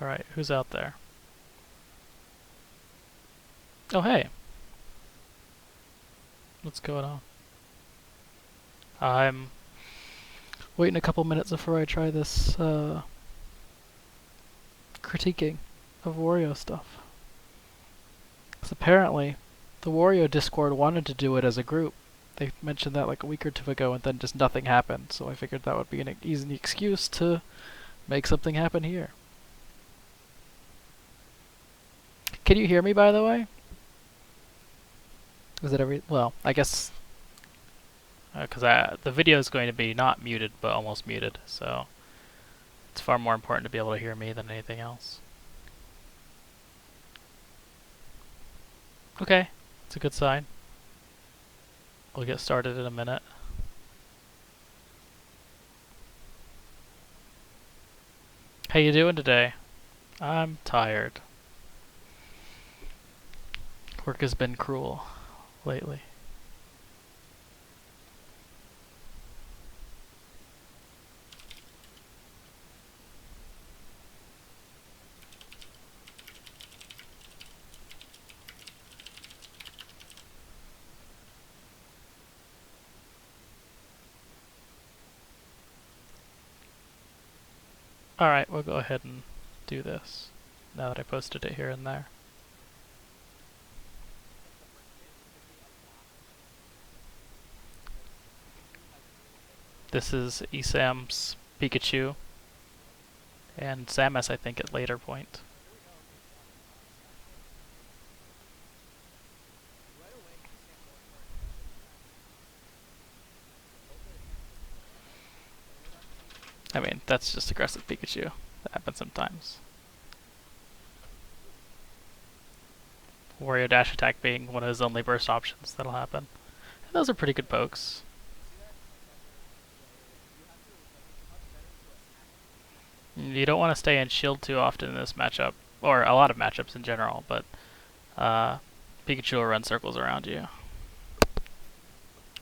Alright, who's out there? Oh, hey. What's going on? I'm waiting a couple minutes before I try this critiquing of Wario stuff. Because apparently, the Wario Discord wanted to do it as a group. They mentioned that like a week or two ago and then just nothing happened, so I figured that would be an easy excuse to make something happen here. Can you hear me, by the way? Is it well, I guess because the video is going to be not muted but almost muted, so it's far more important to be able to hear me than anything else. Okay, it's a good sign. We'll get started in a minute. How you doing today? I'm tired. Work has been cruel lately. Alright, we'll go ahead and do this, now that I posted it here and there. This is ESAM's Pikachu, and Samus, I think, at later point. I mean, that's just aggressive Pikachu. That happens sometimes. Wario dash attack being one of his only burst options that'll happen. And those are pretty good pokes. You don't want to stay in shield too often in this matchup, or a lot of matchups in general, but Pikachu will run circles around you.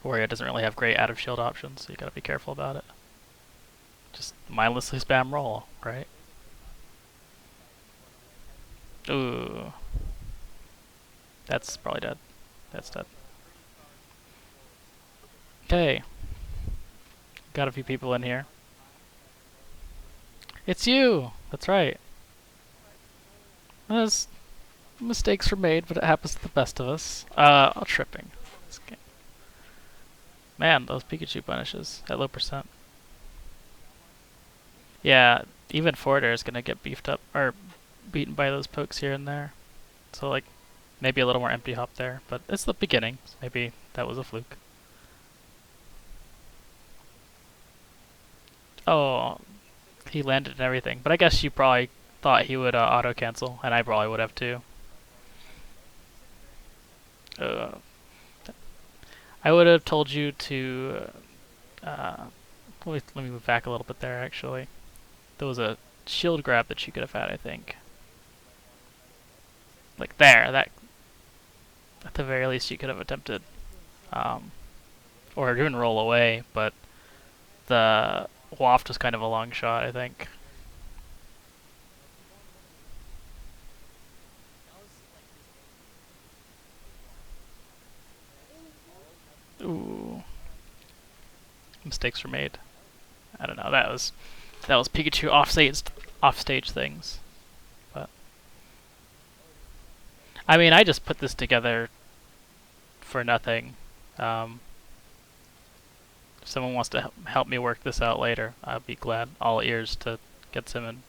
Wario doesn't really have great out of shield options, so you gotta be careful about it. Just mindlessly spam roll, right? Ooh. That's probably dead. That's dead. Okay. Got a few people in here. It's you! That's right. There's mistakes were made, but it happens to the best of us. Tripping. Man, those Pikachu punishes at low percent. Yeah, even forward air is gonna get beefed up, or beaten by those pokes here and there. So like, maybe a little more empty hop there, but it's the beginning, so maybe that was a fluke. Oh, he landed and everything, but I guess you probably thought he would auto cancel, and I probably would have too. I would have told you to. Let me move back a little bit there. Actually, there was a shield grab that you could have had, I think. Like there, that at the very least you could have attempted, or even roll away. But the waft was kind of a long shot, I think. Ooh, mistakes were made. I don't know. That was Pikachu offstage things. But I mean, I just put this together for nothing. If someone wants to help me work this out later, I'll be glad, all ears, to get some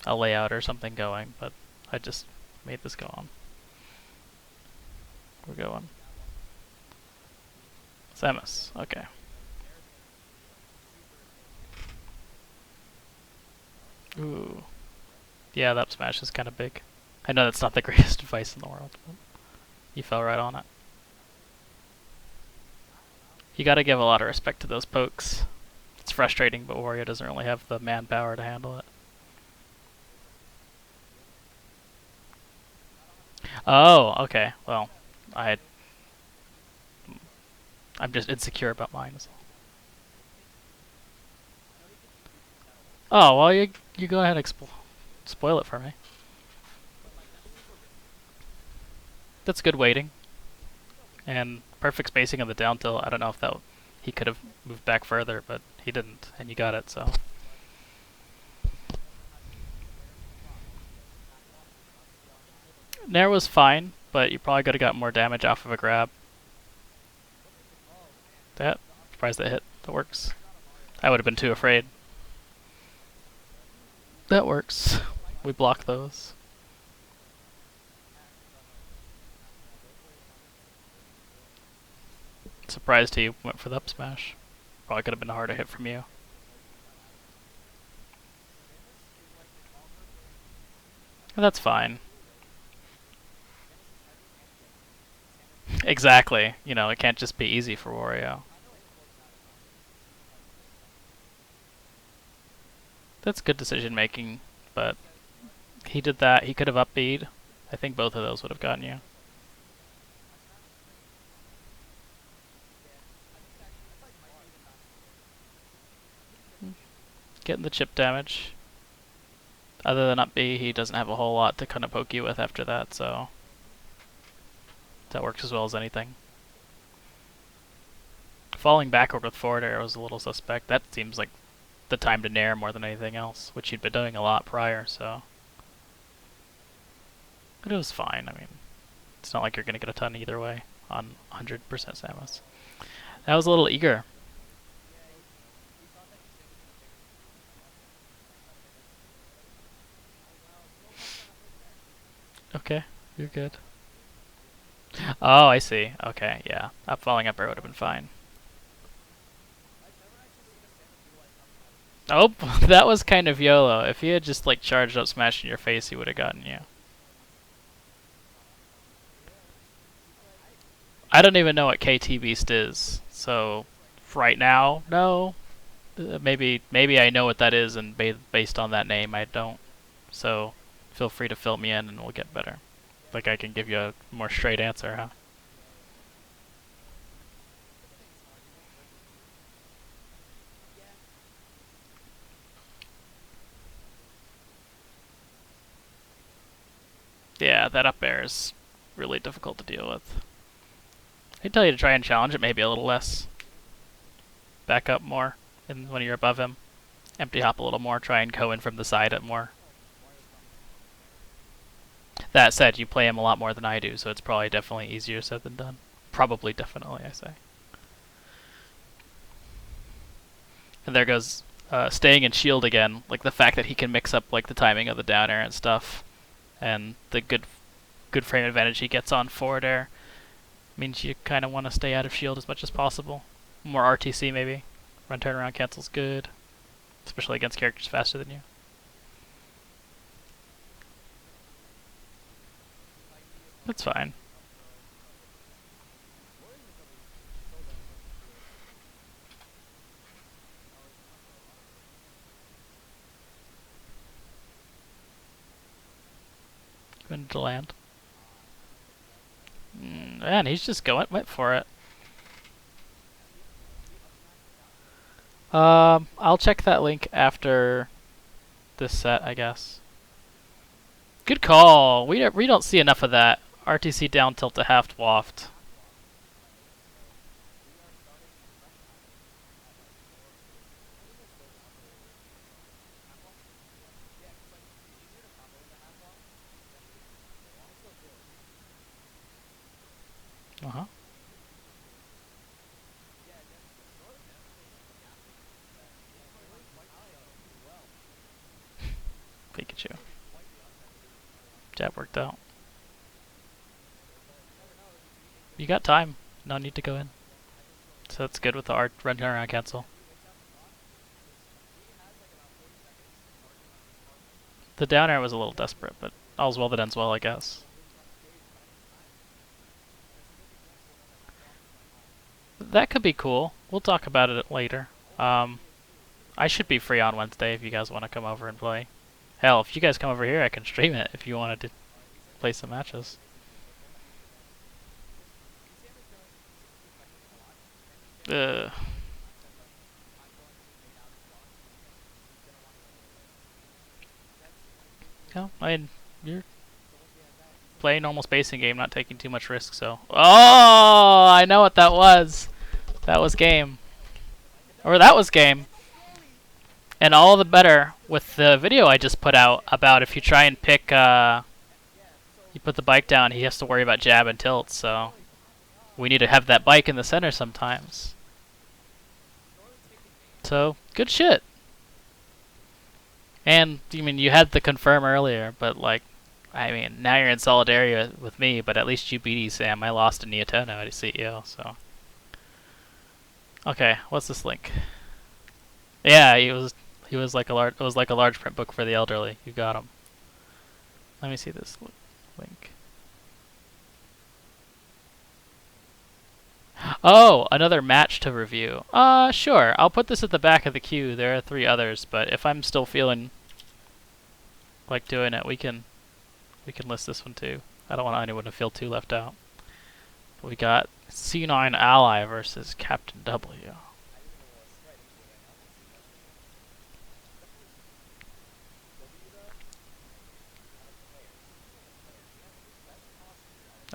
a layout or something going. But I just made this go on. We're going. Samus. Okay. Ooh. Yeah, that smash is kind of big. I know that's not the greatest advice in the world, but you fell right on it. You gotta give a lot of respect to those pokes. It's frustrating, but Wario doesn't really have the manpower to handle it. Oh, okay. Well, I'm just insecure about mine. So. Oh, well, you go ahead and spoil it for me. That's good waiting. And perfect spacing of the down tilt. I don't know if he could have moved back further, but he didn't, and you got it, so. Nair was fine, but you probably could have got more damage off of a grab. That, surprised that hit. That works. I would have been too afraid. That works. We block those. Surprised he went for the up smash. Probably could have been a harder hit from you. And that's fine. Exactly. You know, it can't just be easy for Wario. That's good decision making, but he did that. He could have up B'd. I think both of those would have gotten you. Getting the chip damage. Other than up B, he doesn't have a whole lot to kind of poke you with after that, so that works as well as anything. Falling backward with forward air was a little suspect. That seems like the time to nair more than anything else, which you'd been doing a lot prior, so. But it was fine. I mean, it's not like you're going to get a ton either way on 100% Samus. That was a little eager. Okay, you're good. Oh, I see. Okay, yeah. Up falling up air would have been fine. Oh, that was kind of YOLO. If he had just like charged up smash in your face, he would have gotten you. I don't even know what KT Beast is, so right now, no. Maybe I know what that is, and based on that name, I don't. So feel free to fill me in, and we'll get better. Like I can give you a more straight answer, huh? Yeah, that up air is really difficult to deal with. I'd tell you to try and challenge it maybe a little less. Back up more when you're above him. Empty hop a little more, try and go in from the side at more. That said, you play him a lot more than I do, so it's probably definitely easier said than done. Probably definitely, I say. And there goes staying in shield again, like the fact that he can mix up like the timing of the down air and stuff, and the good frame advantage he gets on forward air means you kind of want to stay out of shield as much as possible. More RTC maybe. Run turnaround cancel's good, especially against characters faster than you. That's fine. Going to land. Man, he's just went for it. I'll check that link after this set, I guess. Good call. We don't see enough of that. RTC down tilt to half waft. Uh-huh. Pikachu. Jab worked out. You got time. No need to go in. So that's good with the art run around cancel. The down air was a little desperate, but all's well that ends well, I guess. That could be cool. We'll talk about it later. I should be free on Wednesday if you guys want to come over and play. Hell, if you guys come over here, I can stream it if you wanted to play some matches. Ugh. Yeah, I mean, you're playing normal spacing game, not taking too much risk, so... Oh, I know what that was. That was game. Or that was game. And all the better with the video I just put out about if you try and pick, you put the bike down, he has to worry about jab and tilt, so we need to have that bike in the center sometimes. So, good shit. And, I mean, you had the confirm earlier, but, like, I mean, now you're in solidarity with me, but at least you beat ESAM. I lost in Iota now at CEO, so... Okay, what's this link? Yeah, he was like a large, it was like a large print book for the elderly. You got him. Let me see this link. Oh, another match to review. Sure. I'll put this at the back of the queue. There are 3 others, but if I'm still feeling like doing it, we can list this one too. I don't want anyone to feel too left out. We got C9 Ally versus Captain W.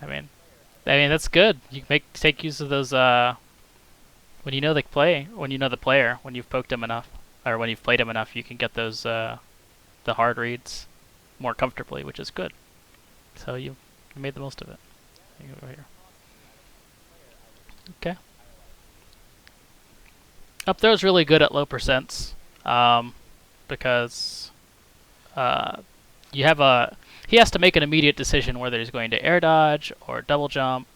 I mean that's good. You can take use of those when you know the player, when you've poked him enough, or when you've played him enough, you can get those the hard reads more comfortably, which is good. So you made the most of it. You go over here. Okay. Up there is really good at low percents, because you have he has to make an immediate decision whether he's going to air dodge or double jump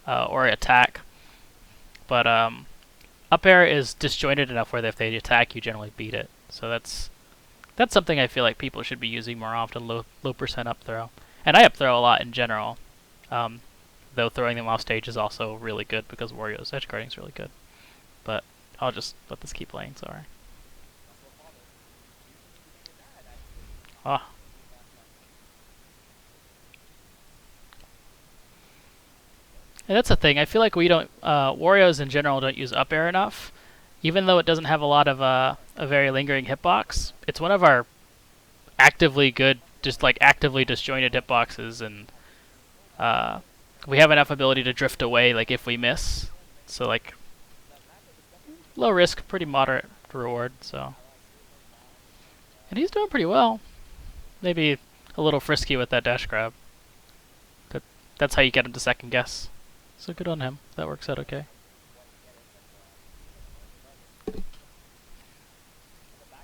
or attack. But up air is disjointed enough where if they attack, you generally beat it. So that's something I feel like people should be using more often. Low percent up throw, and I up throw a lot in general. Though throwing them off stage is also really good because Wario's edge guarding is really good. But I'll just let this keep playing. Sorry. Ah. And that's the thing. I feel like we don't, Wario's in general don't use up air enough. Even though it doesn't have a lot of a very lingering hitbox, it's one of our actively good, just like actively disjointed hitboxes, and we have enough ability to drift away, like if we miss. So like, low risk, pretty moderate reward. So, and he's doing pretty well. Maybe a little frisky with that dash grab. But that's how you get him to second guess. So good on him. That works out okay.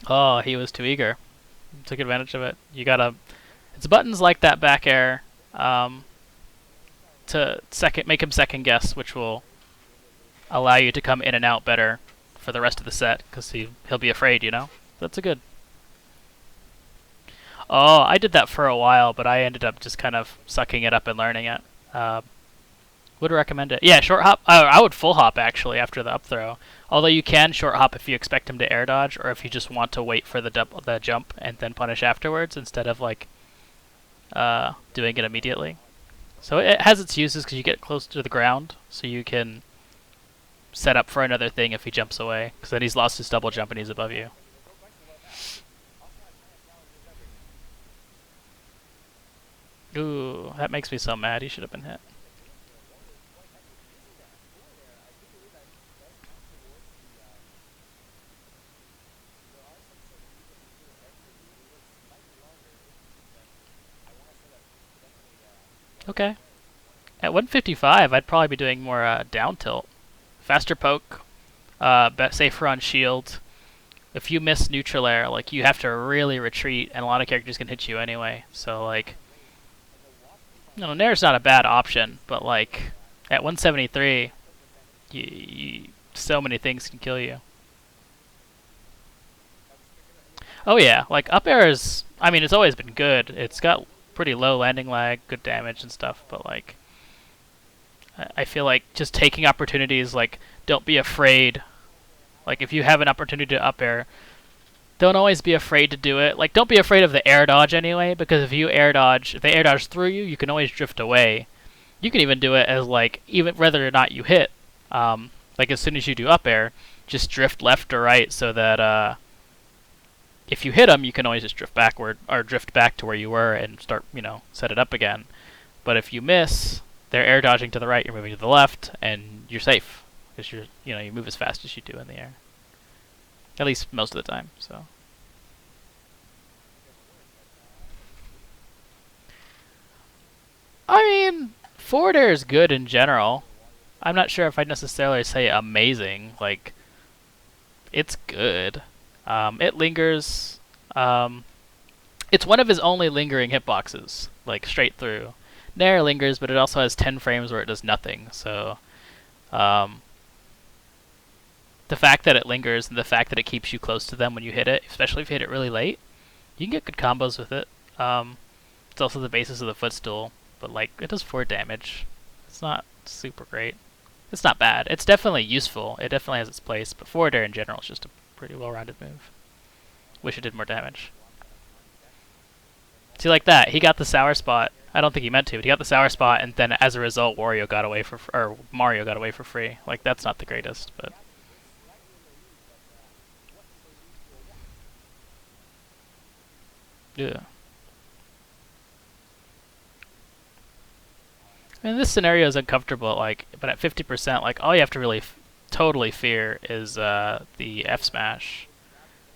Oh, he was too eager. Took advantage of it. You gotta... It's buttons like that back air to make him second guess, which will allow you to come in and out better for the rest of the set, because he'll be afraid, you know? That's a good... Oh, I did that for a while, but I ended up just kind of sucking it up and learning it. Would recommend it. Yeah, short hop. I would full hop, actually, after the up throw. Although you can short hop if you expect him to air dodge, or if you just want to wait for the jump and then punish afterwards, instead of, like, doing it immediately. So it has its uses because you get close to the ground, so you can set up for another thing if he jumps away, because then he's lost his double jump and he's above you. Ooh, that makes me so mad. He should have been hit. Okay. At 155, I'd probably be doing more down tilt. Faster poke, safer on shield. If you miss neutral air, like, you have to really retreat, and a lot of characters can hit you anyway. So, like, Nair's not a bad option, but, like, at 173, so many things can kill you. Oh yeah, like, up air is, I mean, it's always been good. It's got pretty low landing lag, good damage and stuff, but, like, I feel like just taking opportunities, like, don't be afraid. Like, if you have an opportunity to up air, don't always be afraid to do it. Like, don't be afraid of the air dodge anyway, because if they air dodge through you, you can always drift away. You can even do it as, like, even whether or not you hit. Like, as soon as you do up air, just drift left or right so that if you hit him, you can always just drift backward or drift back to where you were and start, set it up again. But if you miss, they're air dodging to the right, you're moving to the left, and you're safe because you move as fast as you do in the air. At least most of the time. So. I mean, forward air is good in general. I'm not sure if I'd necessarily say amazing. Like, it's good. It lingers. It's one of his only lingering hitboxes, like straight through. Nair lingers, but it also has 10 frames where it does nothing. So, the fact that it lingers and the fact that it keeps you close to them when you hit it, especially if you hit it really late, you can get good combos with it. It's also the basis of the footstool, but like it does 4 damage. It's not super great. It's not bad. It's definitely useful. It definitely has its place, but forward air in general is just a pretty well-rounded move. Wish it did more damage. See, like that, he got the sour spot. I don't think he meant to, but he got the sour spot, and then as a result, Mario got away for free. Like, that's not the greatest, but. Yeah. I mean, this scenario is uncomfortable, but at 50%, all you have to really totally fear is the F smash.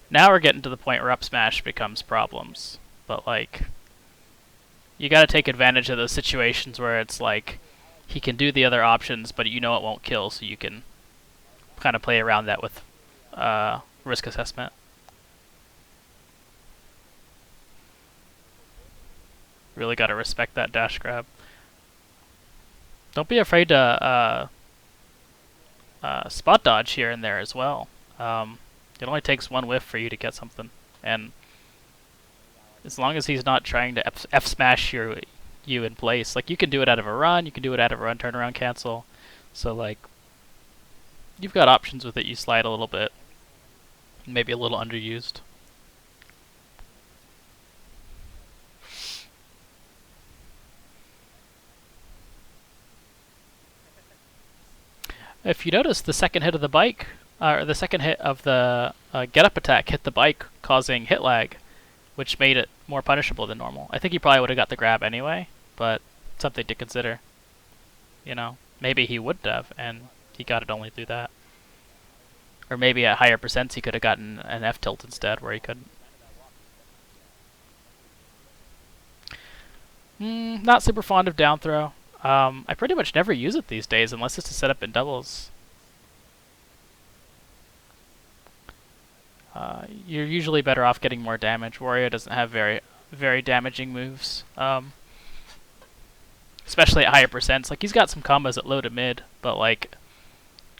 Now we're getting to the point where up smash becomes problems, but you gotta take advantage of those situations where it's he can do the other options, but it won't kill, so you can kind of play around that with risk assessment. Really gotta respect that dash grab. Don't be afraid to spot dodge here and there as well. It only takes one whiff for you to get something, and as long as he's not trying to F smash you in place, you can do it out of a run, you can do it out of a run turnaround cancel. So you've got options with it. You slide a little bit, maybe a little underused. If you notice, the second hit of the bike, or the second hit of the get-up attack hit the bike, causing hit lag, which made it more punishable than normal. I think he probably would have got the grab anyway, but something to consider. Maybe he wouldn't have, and he got it only through that. Or maybe at higher percents he could have gotten an F tilt instead, where he couldn't. Not super fond of down throw. I pretty much never use it these days unless it's to set up in doubles. You're usually better off getting more damage. Wario doesn't have very, very damaging moves. Especially at higher percents. He's got some combos at low to mid, but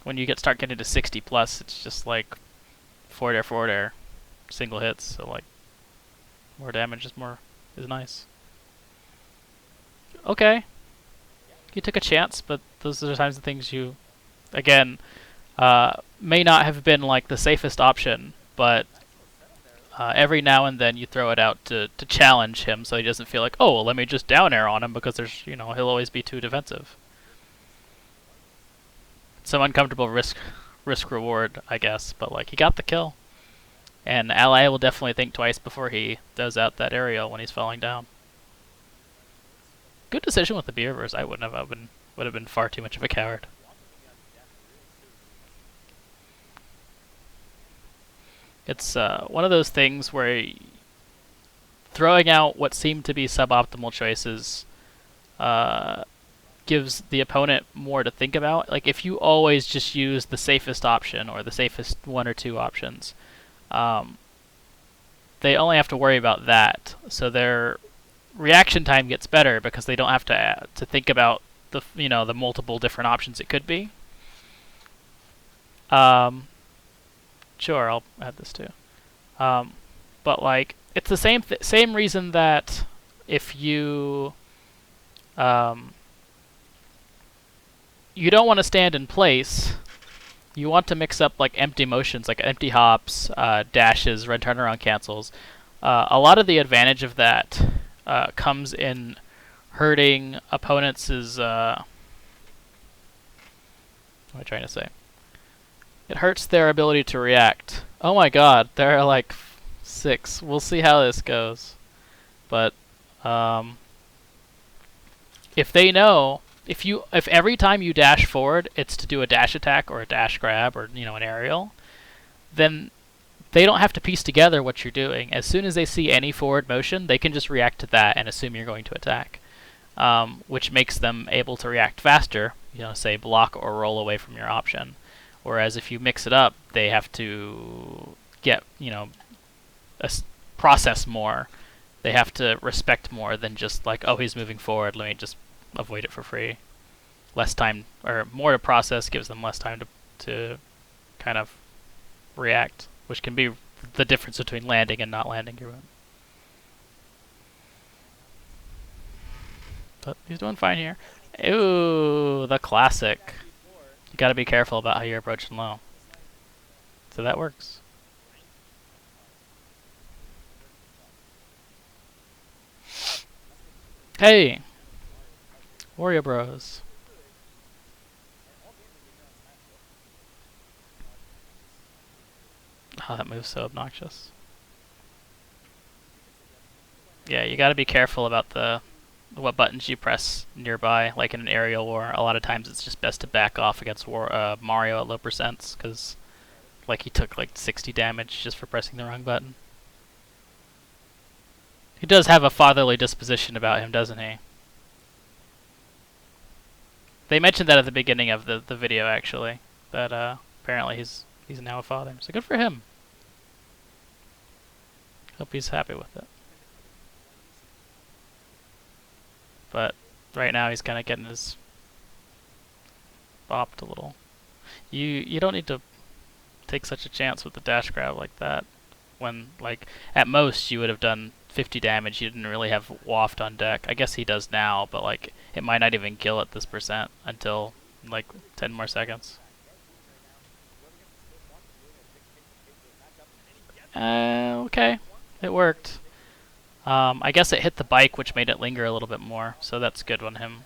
when you start getting to 60 plus, it's just forward air, single hits. So more damage is nice. Okay. You took a chance, but those are the times of things you, again, may not have been the safest option, but every now and then you throw it out to challenge him, so he doesn't feel oh, well, let me just down air on him because there's he'll always be too defensive. Some uncomfortable risk reward, I guess, but he got the kill, and Ally will definitely think twice before he does out that aerial when he's falling down. Good decision with the B-reverse. I wouldn't have. Would have been far too much of a coward. It's one of those things where throwing out what seem to be suboptimal choices gives the opponent more to think about. If you always just use the safest option or the safest one or two options, they only have to worry about that. So their reaction time gets better because they don't have to think about the multiple different options it could be. Sure, I'll add this too. But it's the same reason that if you you don't want to stand in place, you want to mix up empty motions, empty hops, dashes, run turnaround cancels. A lot of the advantage of that comes in hurting opponents' what am I trying to say? It hurts their ability to react. Oh my god, there are 6. We'll see how this goes. But if they know, if every time you dash forward, it's to do a dash attack or a dash grab or an aerial, then they don't have to piece together what you're doing. As soon as they see any forward motion, they can just react to that and assume you're going to attack, which makes them able to react faster. Say block or roll away from your option. Whereas if you mix it up, they have to get process more. They have to respect more than just like, oh, he's moving forward, let me just avoid it for free. Less time, or more to process, gives them less time to kind of react, which can be the difference between landing and not landing your move. But he's doing fine here. Ooh, the classic. You gotta be careful about how you're approaching low. So that works. Hey! Wario Bros. Oh, that move's so obnoxious. Yeah, you gotta be careful about what buttons you press nearby. Like in an aerial war, a lot of times it's just best to back off against Mario at low percents, because like he took like 60 damage just for pressing the wrong button. He does have a fatherly disposition about him, doesn't he? They mentioned that at the beginning of the video, actually, that apparently he's now a father. So good for him. Hope he's happy with it. But right now he's kind of getting his bopped a little. You don't need to take such a chance with the dash grab like that, when like at most you would have done 50 damage. You didn't really have waft on deck. I guess he does now, but like it might not even kill at this percent until like 10 more seconds. Okay, it worked. I guess it hit the bike, which made it linger a little bit more, so that's good on him.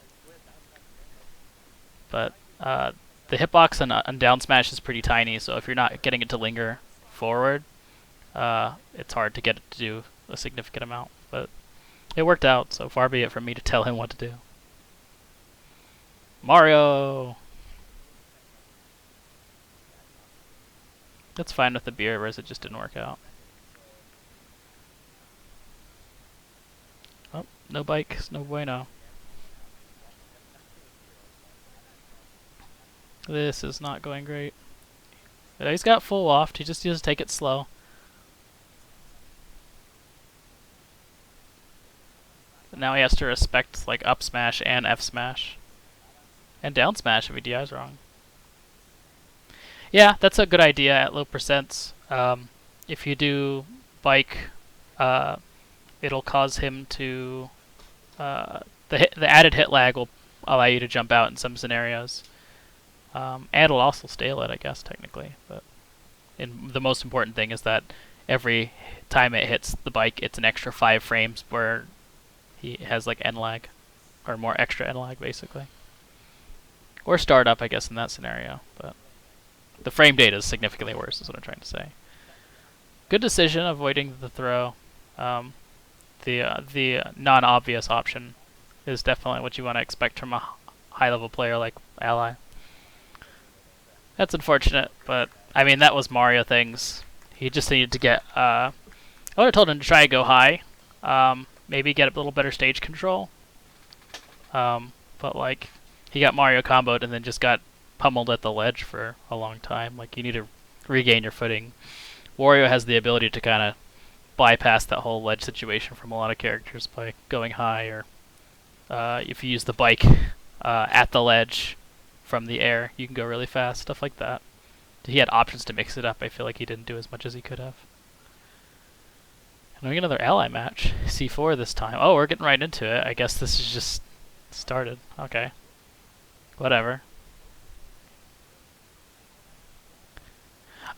But the hitbox on down smash is pretty tiny, so if you're not getting it to linger forward, it's hard to get it to do a significant amount. But it worked out, so far be it from me to tell him what to do. Mario! That's fine with the beer, whereas it just didn't work out. Oh, no bikes, no bueno. This is not going great. He's got full waft, he just needs to take it slow. But now he has to respect like up smash and F smash. And down smash if he DI's wrong. Yeah, that's a good idea at low percents. If you do bike, it'll cause him to... the added hit lag will allow you to jump out in some scenarios. And it'll also stale it, I guess, technically. But the most important thing is that every time it hits the bike, it's an extra 5 frames where he has like N lag. Or more extra N lag, basically. Or startup, I guess, in that scenario. But the frame data is significantly worse, is what I'm trying to say. Good decision, avoiding the throw. The non-obvious option is definitely what you want to expect from a high-level player like Ally. That's unfortunate, but I mean that was Mario things. He just needed to get. I would have told him to try to go high, maybe get a little better stage control. But like he got Mario comboed and then just got pummeled at the ledge for a long time. Like you need to regain your footing. Wario has the ability to kind of bypass that whole ledge situation from a lot of characters by going high, or if you use the bike at the ledge from the air, you can go really fast, stuff like that. He had options to mix it up. I feel like he didn't do as much as he could have. And we get another ally match. C4 this time. Oh, we're getting right into it. I guess this is just started. Okay. Whatever.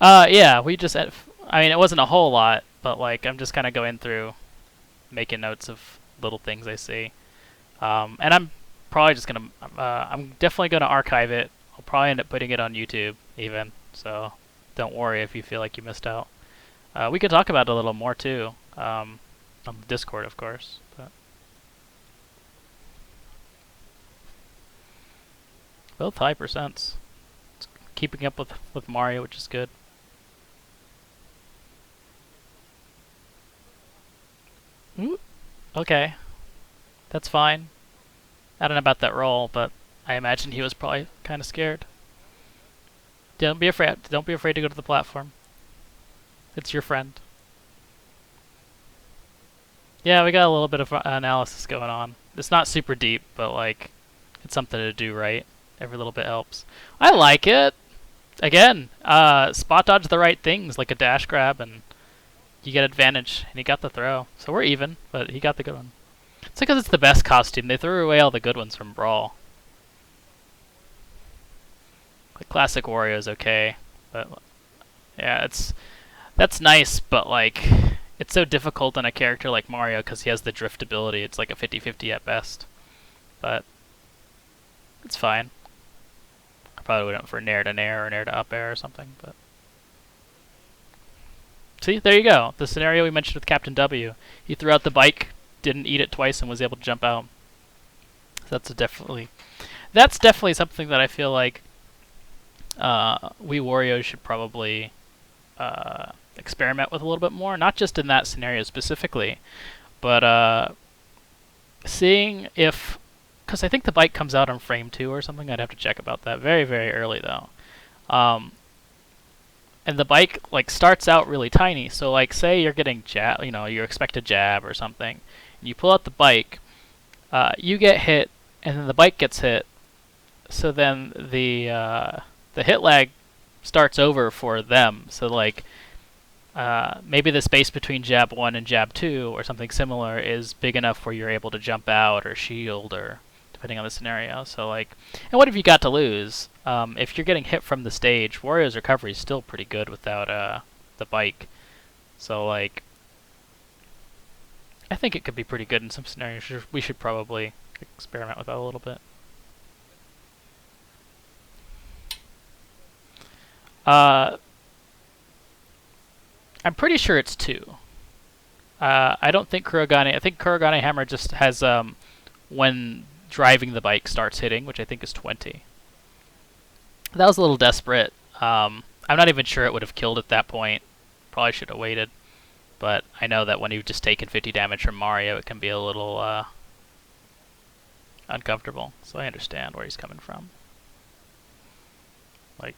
Yeah, we just... I mean, it wasn't a whole lot, but like I'm just kind of going through, making notes of little things I see. And I'm probably just gonna... I'm definitely gonna archive it. I'll probably end up putting it on YouTube, even. So don't worry if you feel like you missed out. We could talk about it a little more too, on the Discord, of course. But both high percents. It's keeping up with Mario, which is good. Ooh, okay, that's fine. I don't know about that roll, but I imagine he was probably kind of scared. Don't be afraid. Don't be afraid to go to the platform. It's your friend. Yeah, we got a little bit of analysis going on. It's not super deep, but like, it's something to do right. Every little bit helps. I like it. Again, spot dodge the right things, like a dash grab, and you get advantage. And he got the throw, so we're even. But he got the good one. It's because it's the best costume. They threw away all the good ones from Brawl. Like classic Wario is okay, but yeah, that's nice. But like, it's so difficult on a character like Mario because he has the drift ability. It's like a 50-50 at best, but it's fine. I probably went for nair to nair or nair to up air or something, but see, there you go. The scenario we mentioned with Captain W. He threw out the bike, didn't eat it twice, and was able to jump out. So that's definitely something that I feel like we Wario should probably experiment with a little bit more. Not just in that scenario specifically, but seeing if, because I think the bike comes out on frame 2 or something. I'd have to check about that. Very, very early though. And the bike like starts out really tiny. So like, say you're getting jab, you expect a jab or something, and you pull out the bike, you get hit, and then the bike gets hit. So then the hit lag starts over for them. So like, maybe the space between jab 1 and jab 2 or something similar is big enough where you're able to jump out or shield, or depending on the scenario. So like, and what have you got to lose? If you're getting hit from the stage, Wario's recovery is still pretty good without the bike. So like, I think it could be pretty good in some scenarios. We should probably experiment with that a little bit. I'm pretty sure it's 2. I don't think Kurogane. I think Kurogane Hammer just has when driving the bike starts hitting, which I think is 20. That was a little desperate. I'm not even sure it would have killed at that point. Probably should have waited. But I know that when you've just taken 50 damage from Mario, it can be a little uncomfortable. So I understand where he's coming from. Like,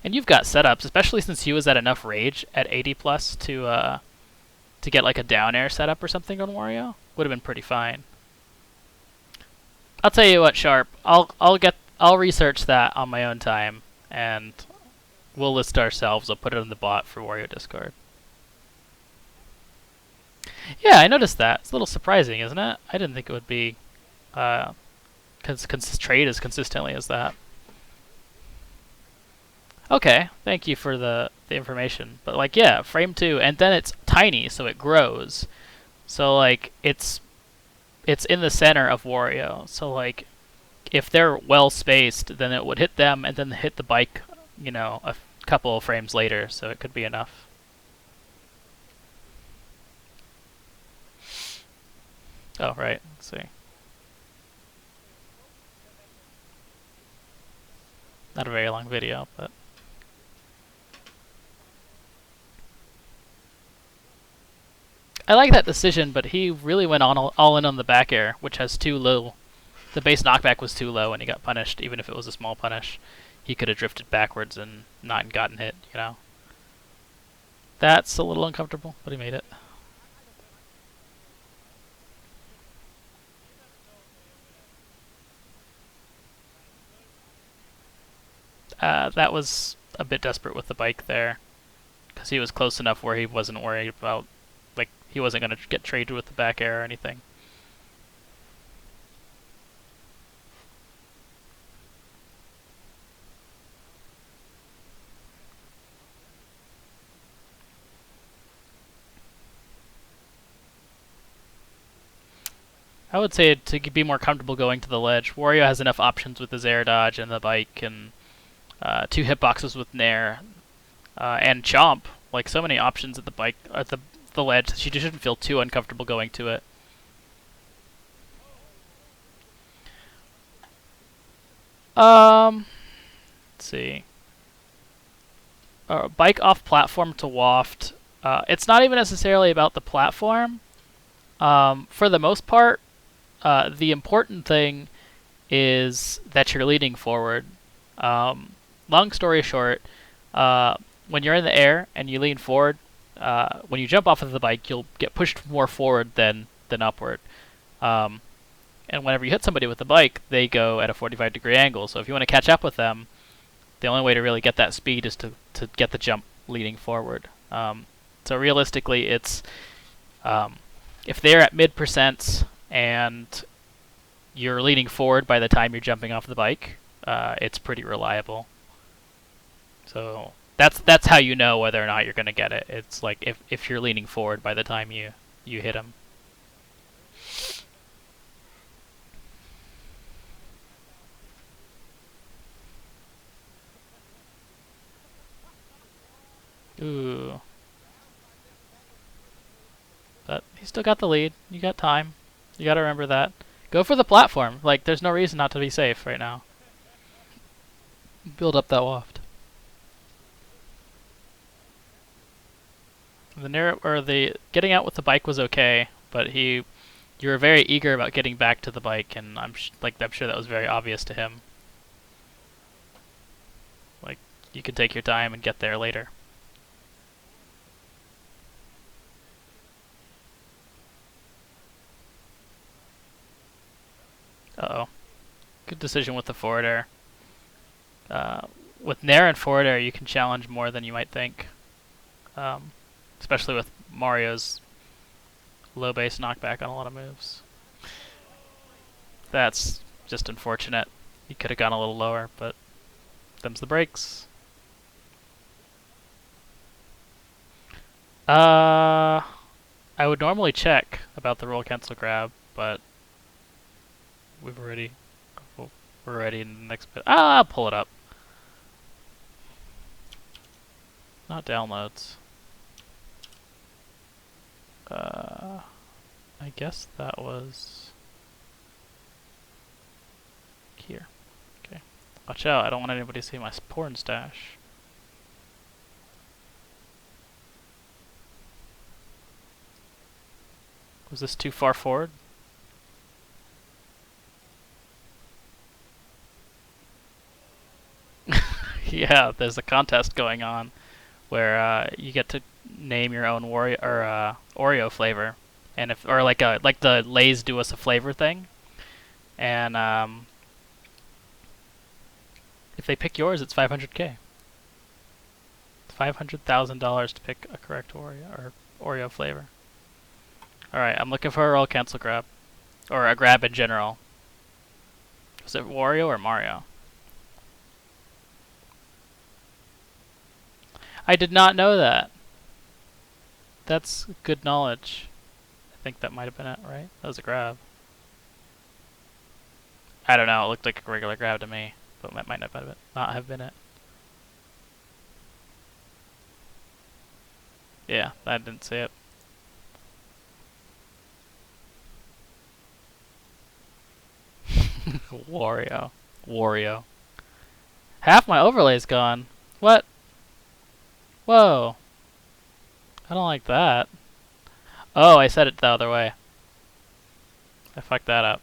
and you've got setups, especially since he was at enough rage at 80 plus to get like a down air setup or something on Wario. Would have been pretty fine. I'll tell you what, Sharp. I'll research that on my own time, and we'll list ourselves. I'll put it in the bot for Wario Discord. Yeah, I noticed that. It's a little surprising, isn't it? I didn't think it would be trade as consistently as that. Okay, thank you for the information. But like, yeah, frame 2, and then it's tiny, so it grows. So like, it's in the center of Wario. So like, if they're well spaced, then it would hit them and then hit the bike, a couple of frames later. So it could be enough. Oh, right. Let's see. Not a very long video, but I like that decision, but he really went all in on the back air, which has too low. The base knockback was too low, and he got punished. Even if it was a small punish, he could have drifted backwards and not gotten hit. That's a little uncomfortable, but he made it. That was a bit desperate with the bike there, because he was close enough where he wasn't worried about, like, he wasn't going to get traded with the back air or anything. I would say to be more comfortable going to the ledge, Wario has enough options with his air dodge and the bike, and 2 hitboxes with Nair, and Chomp. like so many options at the bike at the ledge that she shouldn't feel too uncomfortable going to it. Let's see. Bike off platform to waft. It's not even necessarily about the platform. For the most part, the important thing is that you're leaning forward. Long story short, when you're in the air and you lean forward, when you jump off of the bike, you'll get pushed more forward than upward. And whenever you hit somebody with the bike, they go at a 45-degree angle. So if you want to catch up with them, the only way to really get that speed is to get the jump leaning forward. So realistically, it's if they're at mid% and you're leaning forward by the time you're jumping off the bike, it's pretty reliable. So that's how you know whether or not you're going to get it. It's like if you're leaning forward by the time you hit them. Ooh. But he still got the lead. You got time. You gotta remember that. Go for the platform. Like, there's no reason not to be safe right now. Build up that waft. The getting out with the bike was okay, but you were very eager about getting back to the bike, and I'm sure that was very obvious to him. Like, you could take your time and get there later. Uh-oh. Good decision with the forward air. With Nair and forward air, you can challenge more than you might think. Especially with Mario's low base knockback on a lot of moves. That's just unfortunate. He could have gone a little lower, but them's the breaks. I would normally check about the roll cancel grab, but we're already in the next bit. I'll pull it up. Not downloads. I guess that was here. Okay. Watch out, I don't want anybody to see my porn stash. Was this too far forward? Yeah, there's a contest going on where you get to name your own Oreo flavor, and like the Lay's do us a flavor thing, and if they pick yours, it's $500K. $500,000 to pick a correct Oreo flavor. All right, I'm looking for a roll cancel grab, or a grab in general. Was it Wario or Mario? I did not know that. That's good knowledge. I think that might have been it, right? That was a grab. I don't know, it looked like a regular grab to me, but that might not have been it. Yeah, I didn't see it. Wario. Half my overlay's gone. What? Whoa. I don't like that. Oh, I said it the other way. I fucked that up.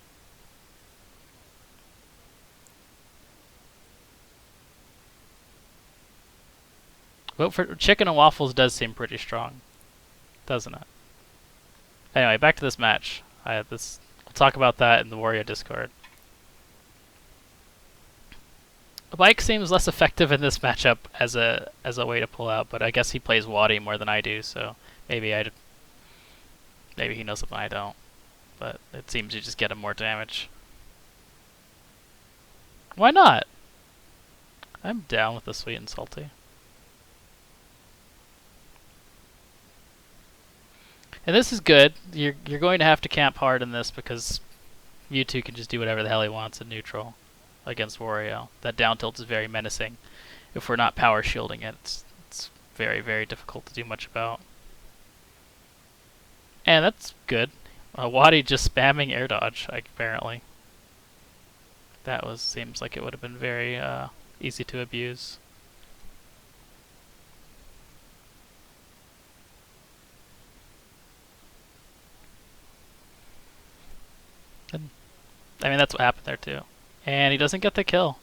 Vote for chicken and waffles does seem pretty strong, doesn't it? Anyway, back to this match. We'll talk about that in the Wario Discord. The bike seems less effective in this matchup as a way to pull out, but I guess he plays Wadi more than I do, so maybe he knows something I don't. But it seems to just get him more damage. Why not? I'm down with the sweet and salty. And this is good. You're going to have to camp hard in this because Mewtwo can just do whatever the hell he wants in neutral against Wario. That down tilt is very menacing. If we're not power shielding it, it's very, very difficult to do much about. And that's good. Wadi just spamming air dodge, apparently. That seems like it would have been very easy to abuse. And, I mean, that's what happened there too. And he doesn't get the kill.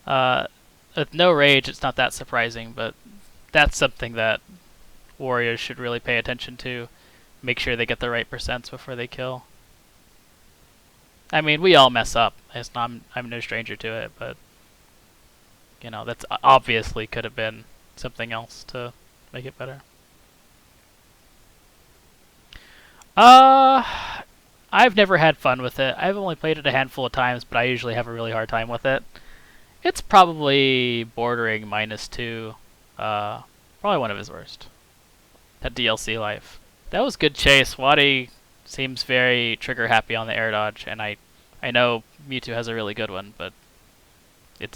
With no rage, it's not that surprising, but that's something that warriors should really pay attention to. Make sure they get the right percents before they kill. I mean, we all mess up. I'm no stranger to it, but you know, that's obviously could have been something else to make it better. I've never had fun with it. I've only played it a handful of times, but I usually have a really hard time with it. It's probably bordering -2. Probably one of his worst. That DLC life. That was good chase. Wadi seems very trigger happy on the air dodge, and I know Mewtwo has a really good one, but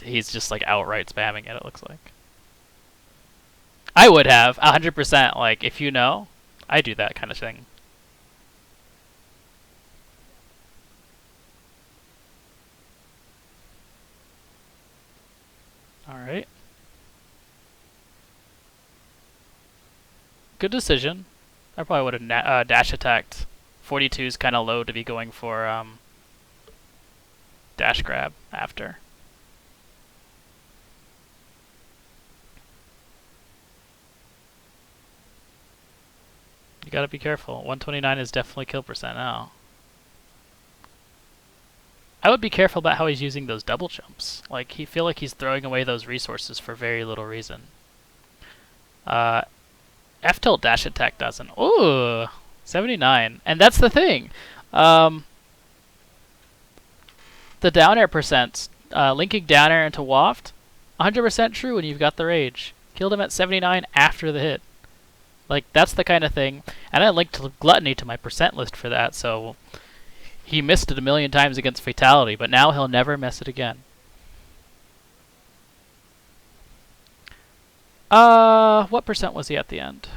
he's just like outright spamming it looks like. I would have 100%, like if you know, I do that kind of thing. Alright. Good decision. I probably would have dash attacked. 42 is kind of low to be going for dash grab after. You gotta be careful. 129 is definitely kill percent now. I would be careful about how he's using those double jumps. Like, he feel like he's throwing away those resources for very little reason. F-tilt dash attack doesn't. Ooh, 79. And that's the thing. The down air percents, linking down air into waft, 100% true when you've got the rage. Killed him at 79 after the hit. Like, that's the kind of thing. And I linked Gluttony to my percent list for that, so he missed it a million times against Fatality, but now he'll never miss it again. What percent was he at the end?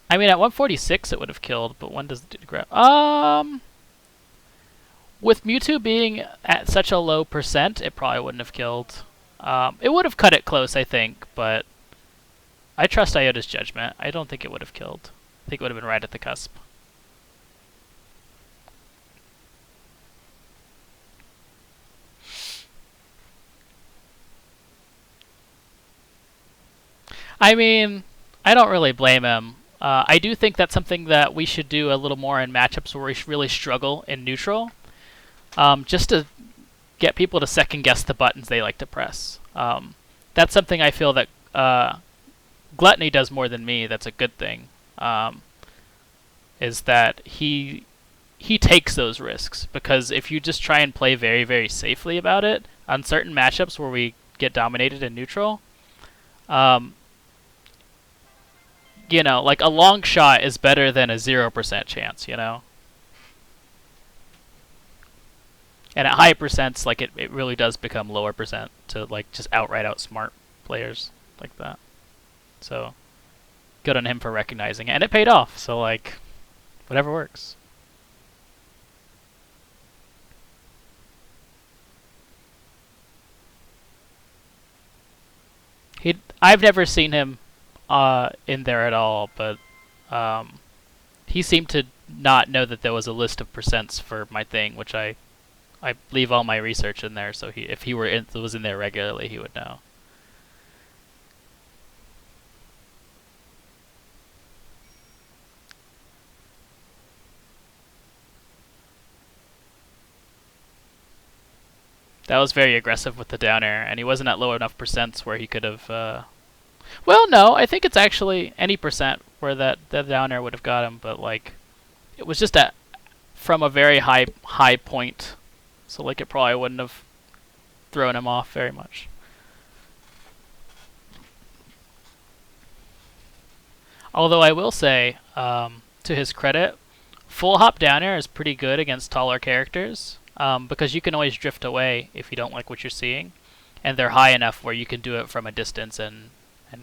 I mean, at 146 it would have killed, but when does it grab? With Mewtwo being at such a low percent, it probably wouldn't have killed. It would have cut it close, I think, but I trust Iota's judgment. I don't think it would have killed. I think it would have been right at the cusp. I mean, I don't really blame him. I do think that's something that we should do a little more in matchups where we really struggle in neutral, just to get people to second guess the buttons they like to press. That's something I feel that Gluttony does more than me. That's a good thing. Is that he takes those risks, because if you just try and play very, very safely about it on certain matchups where we get dominated in neutral, you know, like a long shot is better than a 0% chance, you know? And at high percents, like it really does become lower percent to like just outright outsmart players like that. So good on him for recognizing it, and it paid off, so like whatever works. I've never seen him in there at all, but he seemed to not know that there was a list of percents for my thing, which I leave all my research in there, so if he was in there regularly, he would know. That was very aggressive with the down air, and he wasn't at low enough percents where he could have... Well, no, I think it's actually any percent where that down air would have got him, but like, it was just from a very high point, so like it probably wouldn't have thrown him off very much. Although I will say, to his credit, full hop down air is pretty good against taller characters, because you can always drift away if you don't like what you're seeing. and they're high enough where you can do it from a distance and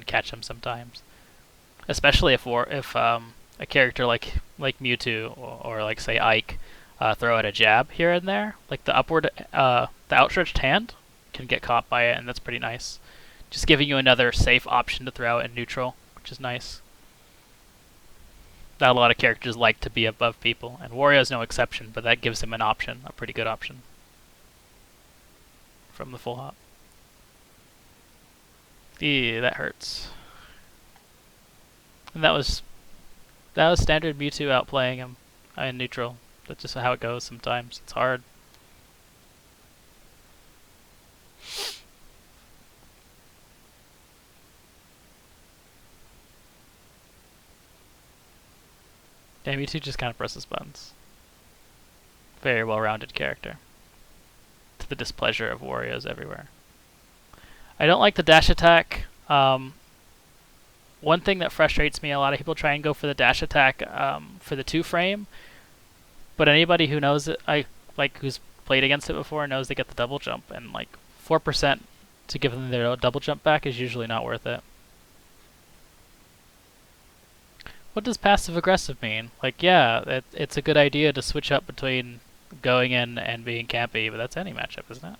catch them sometimes. Especially if a character like Mewtwo or like say Ike throw out a jab here and there, like the outstretched hand can get caught by it, and that's pretty nice. Just giving you another safe option to throw out in neutral, which is nice. Not a lot of characters like to be above people, and Wario's no exception, but that gives him an option, a pretty good option. From the full hop. Eee, that hurts. And that was standard Mewtwo outplaying him in neutral. That's just how it goes sometimes. It's hard. Yeah, Mewtwo just kind of presses buttons. Very well-rounded character. To the displeasure of Wario's everywhere. I don't like the dash attack. One thing that frustrates me, a lot of people try and go for the dash attack for the 2-frame, but anybody who knows it, who's played against it before, knows they get the double jump, and like 4% to give them their double jump back is usually not worth it. What does passive aggressive mean? Like, yeah, it's a good idea to switch up between going in and being campy, but that's any matchup, isn't it?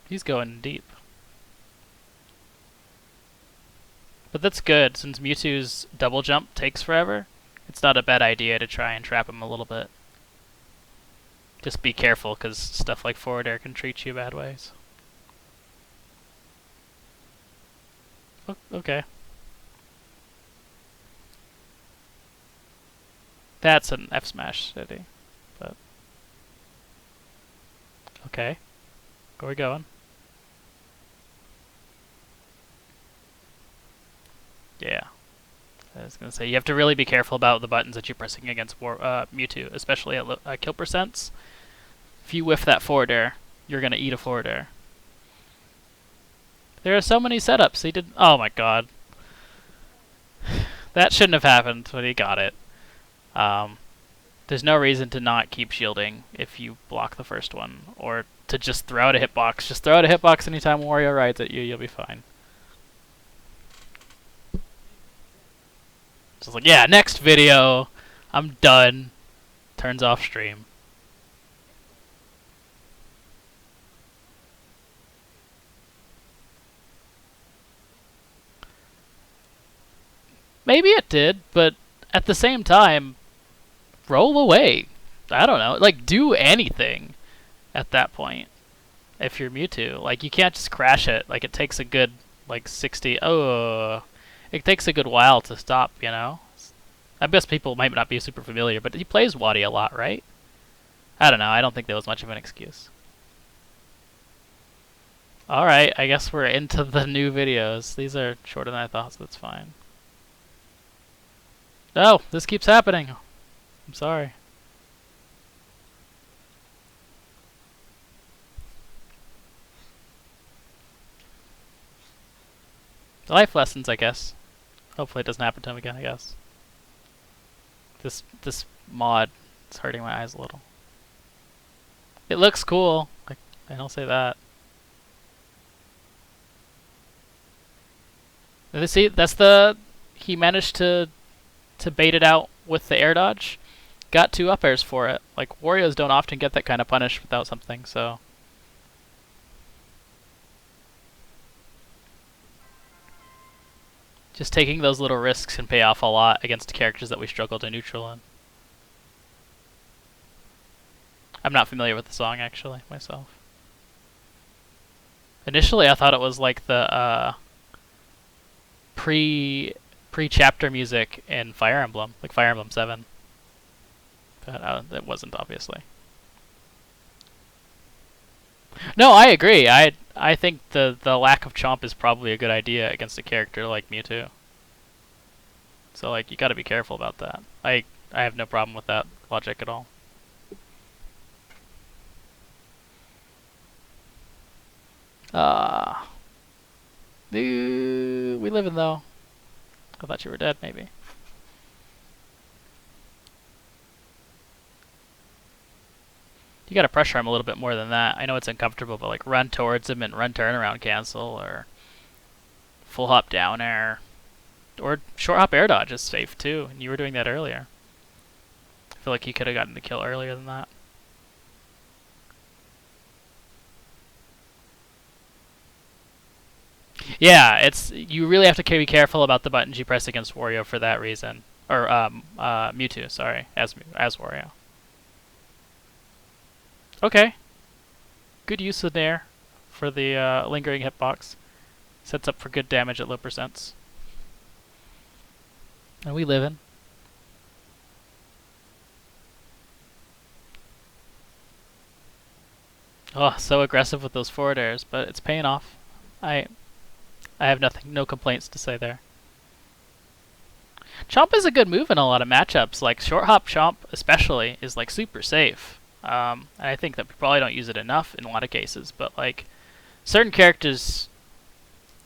He's going deep. But that's good, since Mewtwo's double jump takes forever. It's not a bad idea to try and trap him a little bit. Just be careful, because stuff like forward air can treat you bad ways. Okay. That's an F smash city, but okay. Where are we going? Yeah. I was gonna say you have to really be careful about the buttons that you're pressing against Mewtwo, especially at kill percents. If you whiff that forward air, you're gonna eat a forward air. There are so many setups. He did. Oh my god. That shouldn't have happened, but he got it. There's no reason to not keep shielding if you block the first one, or to just throw out a hitbox. Just throw out a hitbox anytime Wario rides at you, you'll be fine. Just like, yeah, next video. I'm done. Turns off stream. Maybe it did, but at the same time, roll away. I don't know. Like, do anything at that point. If you're Mewtwo. Like, you can't just crash it. Like, it takes a good, like, 60... Oh... It takes a good while to stop, you know? I guess people might not be super familiar, but he plays Wadi a lot, right? I don't know. I don't think that was much of an excuse. Alright, I guess we're into the new videos. These are shorter than I thought, so that's fine. Oh, this keeps happening. I'm sorry. Life lessons, I guess. Hopefully it doesn't happen to him again, I guess. This mod is hurting my eyes a little. It looks cool. Like, I don't say that. See, that's the... He managed to bait it out with the air dodge. Got 2 up airs for it. Like, Warriors don't often get that kind of punish without something, so... Just taking those little risks can pay off a lot against characters that we struggle to neutral in. I'm not familiar with the song, actually, myself. Initially, I thought it was like the pre-chapter music in Fire Emblem, like Fire Emblem 7. But it wasn't, obviously. No, I agree. I think the lack of chomp is probably a good idea against a character like Mewtwo. So like you got to be careful about that. I have no problem with that logic at all. We living though. I thought you were dead, maybe. You gotta pressure him a little bit more than that. I know it's uncomfortable, but like run towards him and run turnaround cancel, or full hop down air, or short hop air dodge is safe too, and you were doing that earlier. I feel like you could have gotten the kill earlier than that. Yeah, you really have to be careful about the buttons you press against Wario for that reason. Or Mewtwo, sorry, as Wario. Okay. Good use of Nair for the lingering hitbox. Sets up for good damage at low percents. And we live in. Oh, so aggressive with those forward airs, but it's paying off. I have no complaints to say there. Chomp is a good move in a lot of matchups. Like short hop Chomp, especially, is like super safe. And I think that we probably don't use it enough in a lot of cases. But like certain characters,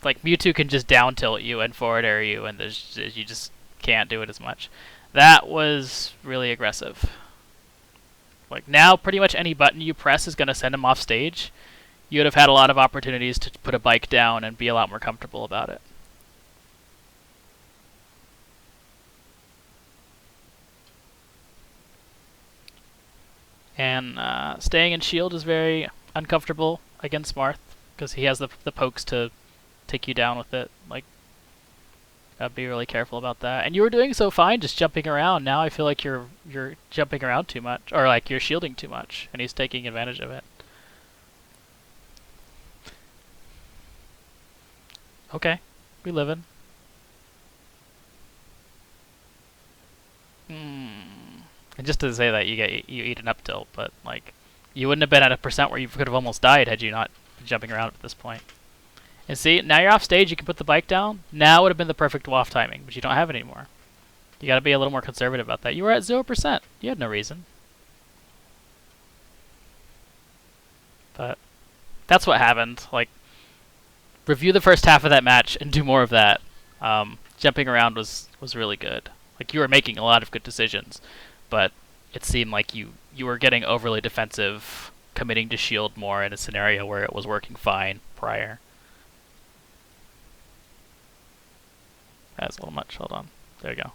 like Mewtwo, can just down tilt you and forward air you, and you just can't do it as much. That was really aggressive. Like now, pretty much any button you press is going to send him off stage. You would have had a lot of opportunities to put a bike down and be a lot more comfortable about it. And staying in shield is very uncomfortable against Marth, because he has the pokes to take you down with it. Like, gotta be really careful about that. And you were doing so fine just jumping around. Now I feel like you're jumping around too much, or like you're shielding too much, and he's taking advantage of it. Okay, we livin'. And just to say that you eat an up tilt, but like you wouldn't have been at a percent where you could have almost died had you not been jumping around at this point. And see, now you're off stage, you can put the bike down. Now would have been the perfect waft timing, but you don't have it anymore. You got to be a little more conservative about that. You were at 0%. You had no reason. But that's what happened. Like, review the first half of that match and do more of that. Jumping around was really good. Like, you were making a lot of good decisions, but it seemed like you were getting overly defensive, committing to shield more in a scenario where it was working fine prior. That's a little much. Hold on. There you go.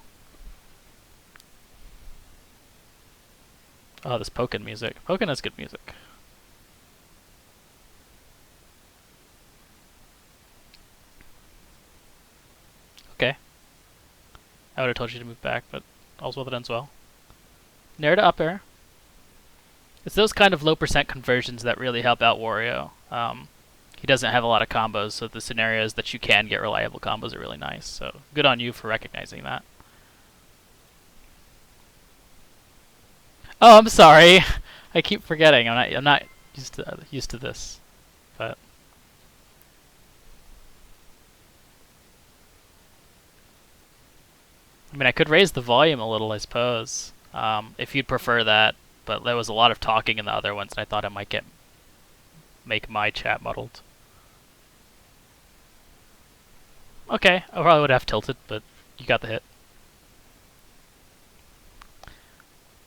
Oh, this Pokken music. Pokken has good music. Okay. I would have told you to move back, but all's well that ends well. Nair to up air. It's those kind of low percent conversions that really help out Wario. He doesn't have a lot of combos, so the scenarios that you can get reliable combos are really nice. So good on you for recognizing that. Oh, I'm sorry. I keep forgetting. I'm not used to this, but. I mean, I could raise the volume a little, I suppose, if you'd prefer that. But there was a lot of talking in the other ones, and I thought it might make my chat muddled. Okay, I probably would have tilted, but you got the hit.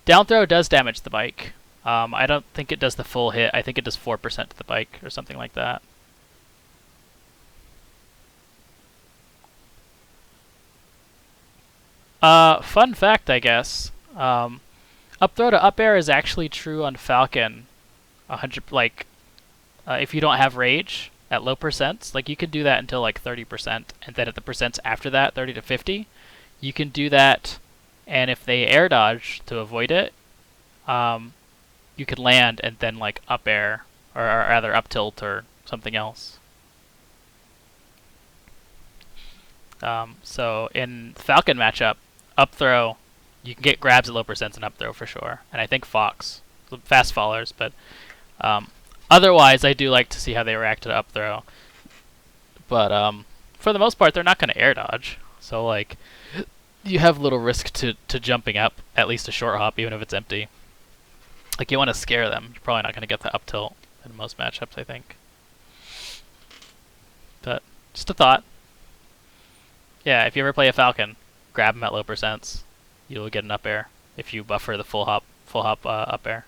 Down throw does damage the bike. I don't think it does the full hit. I think it does 4% to the bike or something like that. Fun fact, I guess. Up throw to up air is actually true on Falcon. 100, like, if you don't have rage at low percents, like you can do that until like 30%, and then at the percents after that, 30 to 50, you can do that. And if they air dodge to avoid it, you could land and then like up air, or rather up tilt or something else. So in Falcon matchup, up throw, you can get grabs at low percents and up throw for sure. And I think Fox, fast fallers, but otherwise I do like to see how they react to up throw. But for the most part, they're not going to air dodge. So like, you have little risk to jumping up, at least a short hop, even if it's empty. Like, you want to scare them. You're probably not going to get the up tilt in most matchups, I think. But just a thought. Yeah, if you ever play a Falcon, grab him at low percents. You'll get an up air if you buffer the full hop up air.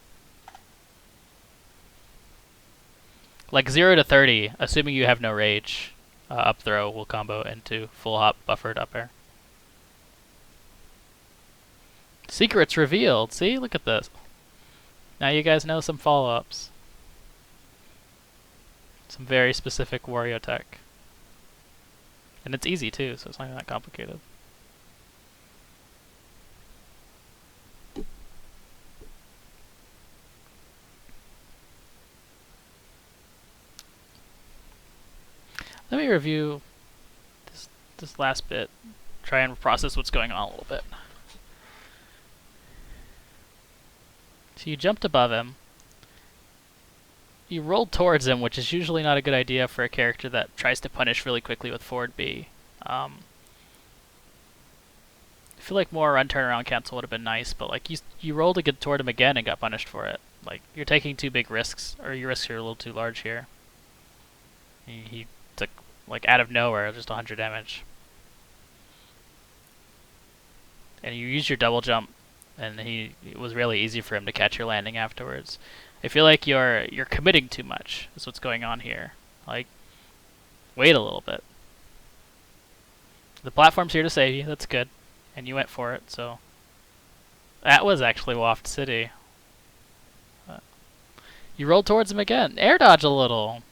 Like 0 to 30, assuming you have no rage, up throw will combo into full hop buffered up air. Secrets revealed. See, look at this. Now you guys know some follow-ups. Some very specific Wario tech. And it's easy too, so it's not that complicated. Let me review this last bit. Try and process what's going on a little bit. So you jumped above him. You rolled towards him, which is usually not a good idea for a character that tries to punish really quickly with forward B. I feel like more run turnaround cancel would have been nice, but like you rolled to get toward him again and got punished for it. Like you're taking too big risks, or your risks are a little too large here. He took like out of nowhere just 100 damage, and you used your double jump, and it was really easy for him to catch your landing afterwards. I feel like you're committing too much. Is what's going on here. Like, wait a little bit. The platform's here to save you. That's good, and you went for it. So that was actually Waft City. You rolled towards him again. Air dodge a little.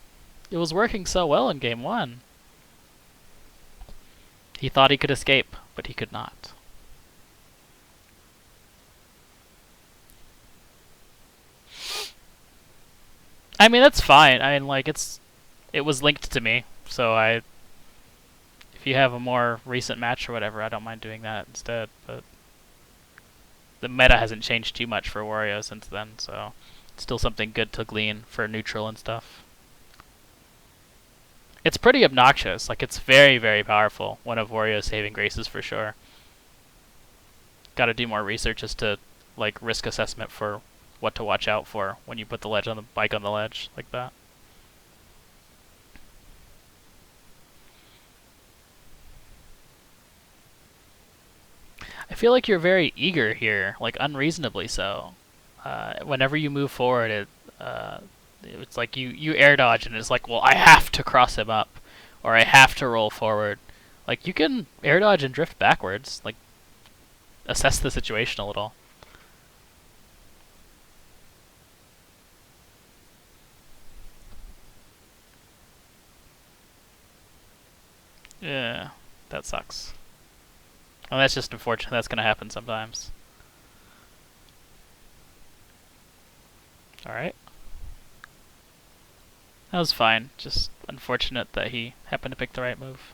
It was working so well in game 1. He thought he could escape, but he could not. I mean, that's fine. I mean, like, it was linked to me, so if you have a more recent match or whatever, I don't mind doing that instead, but the meta hasn't changed too much for Wario since then, so it's still something good to glean for neutral and stuff. It's pretty obnoxious. Like, it's very, very powerful. One of Wario's saving graces for sure. Gotta do more research as to, like, risk assessment for what to watch out for when you put the bike on the ledge like that. I feel like you're very eager here, like unreasonably so. Whenever you move forward, it's like you air dodge and it's like, well, I have to cross him up, or I have to roll forward. Like, you can air dodge and drift backwards. Like, assess the situation a little. Yeah, that sucks. Well, that's just unfortunate. That's gonna happen sometimes. Alright. That was fine. Just unfortunate that he happened to pick the right move.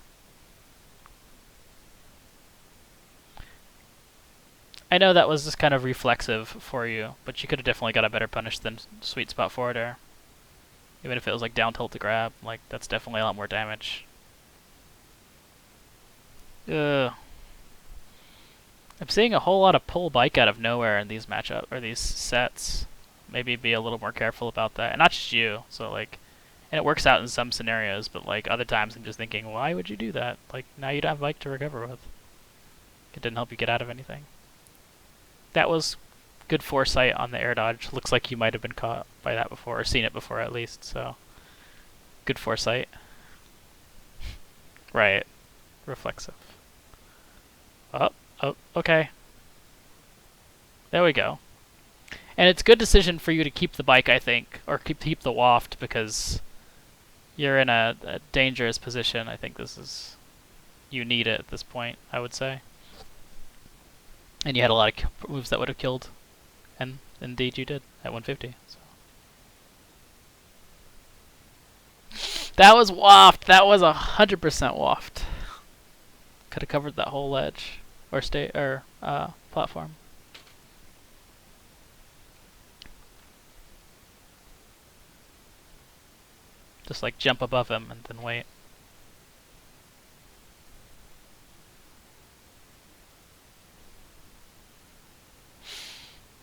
I know that was just kind of reflexive for you, but you could have definitely got a better punish than sweet spot forward air. Even if it was like down tilt to grab, like, that's definitely a lot more damage. Ugh. I'm seeing a whole lot of pull bike out of nowhere in these these sets. Maybe be a little more careful about that. And not just you, so like, and it works out in some scenarios, but like other times I'm just thinking, why would you do that? Like, now you don't have bike to recover with. It didn't help you get out of anything. That was good foresight on the air dodge. Looks like you might have been caught by that before, or seen it before at least, so good foresight. Right. Reflexive. Oh, okay. There we go. And it's a good decision for you to keep the bike, I think, or keep the waft, because you're in a dangerous position. I think you need it at this point, I would say. And you had a lot of moves that would have killed, and indeed you did at 150. So. That was waft. That was 100% waft. Could have covered that whole ledge or platform. Just like jump above him and then wait.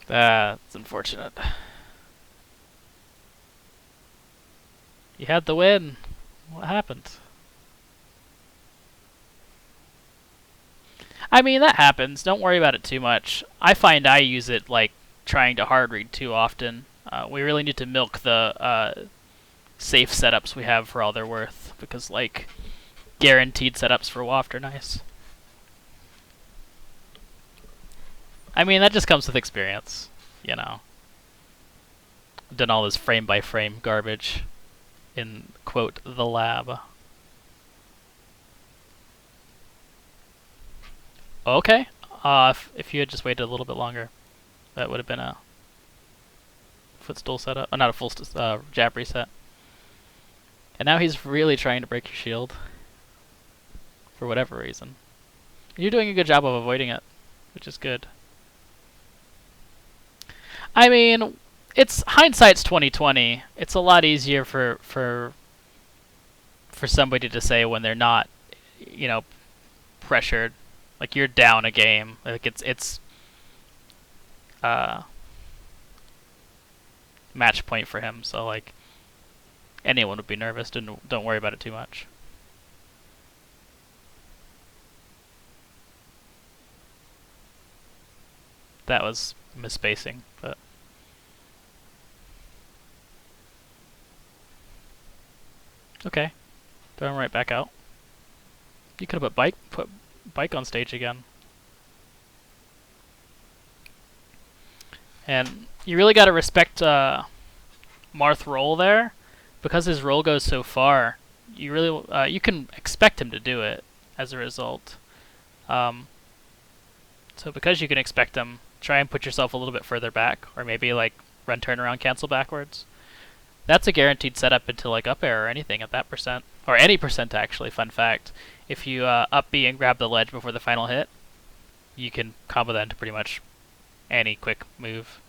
That's unfortunate. You had the win. What happened? I mean, that happens. Don't worry about it too much. I find I use it like trying to hard read too often. We really need to milk the safe setups we have for all they're worth, because like guaranteed setups for Waft are nice. I mean, that just comes with experience, you know. I've done all this frame by frame garbage in, quote, the lab. Okay. If you had just waited a little bit longer, that would have been a footstool setup. Not a full jab reset. And now he's really trying to break your shield. For whatever reason. You're doing a good job of avoiding it, which is good. I mean, it's hindsight's 2020. It's a lot easier for somebody to say when they're not, you know, pressured. Like you're down a game. Like it's match point for him. So like anyone would be nervous. Don't worry about it too much. That was misspacing, but okay. Throw him right back out. You could have put bike on stage again. And you really got to respect Marth roll there, because his roll goes so far. You really you can expect him to do it as a result. So because you can expect him, try and put yourself a little bit further back, or maybe like run turnaround cancel backwards. That's a guaranteed setup into like up air or anything at that percent, or any percent actually. Fun fact: if you up B and grab the ledge before the final hit, you can combo that into pretty much any quick move.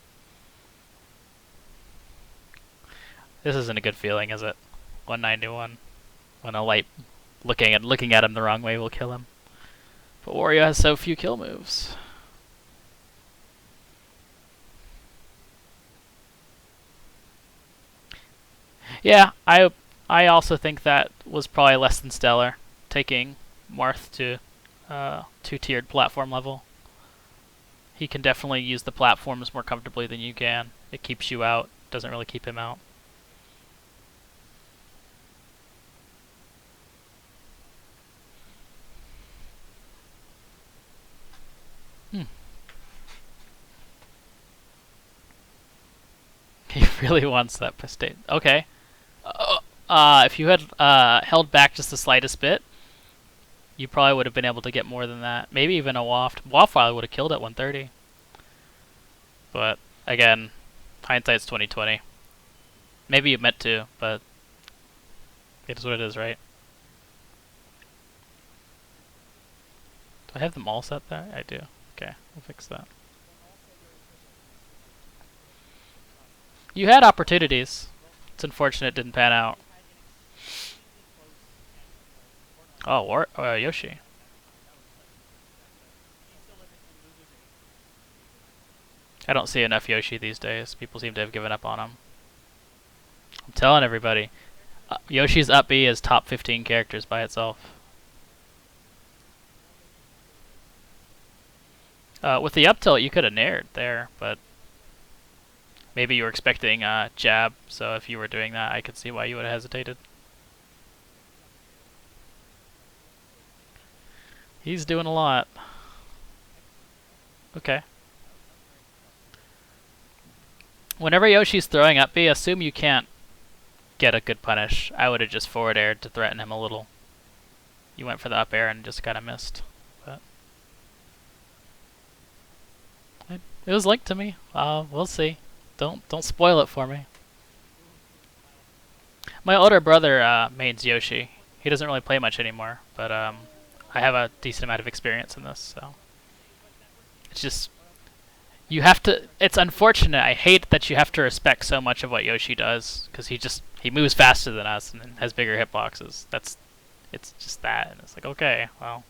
This isn't a good feeling, is it? 191. When a light looking at him the wrong way will kill him. But Wario has so few kill moves. Yeah, I also think that was probably less than stellar, taking Marth to 2-tiered platform level. He can definitely use the platforms more comfortably than you can. It keeps you out, doesn't really keep him out. He really wants that state. Okay. If you had held back just the slightest bit, you probably would have been able to get more than that. Maybe even a waft. Waft probably would have killed at 130. But again, hindsight's 2020. Maybe you meant to, but it is what it is, right? Do I have them all set there? I do. Okay, we'll fix that. You had opportunities. It's unfortunate it didn't pan out. Oh, Yoshi. I don't see enough Yoshi these days. People seem to have given up on him. I'm telling everybody, Yoshi's up B is top 15 characters by itself. With the up tilt, you could have nared there, but maybe you were expecting jab, so if you were doing that, I could see why you would have hesitated. He's doing a lot. Okay. Whenever Yoshi's throwing up B, assume you can't get a good punish. I would have just forward aired to threaten him a little. You went for the up air and just kind of missed. But it was linked to me. We'll see. Don't spoil it for me. My older brother mains Yoshi. He doesn't really play much anymore, but I have a decent amount of experience in this, so it's just you have to. It's unfortunate. I hate that you have to respect so much of what Yoshi does, because he moves faster than us and has bigger hitboxes. It's just that, and it's like, okay, well,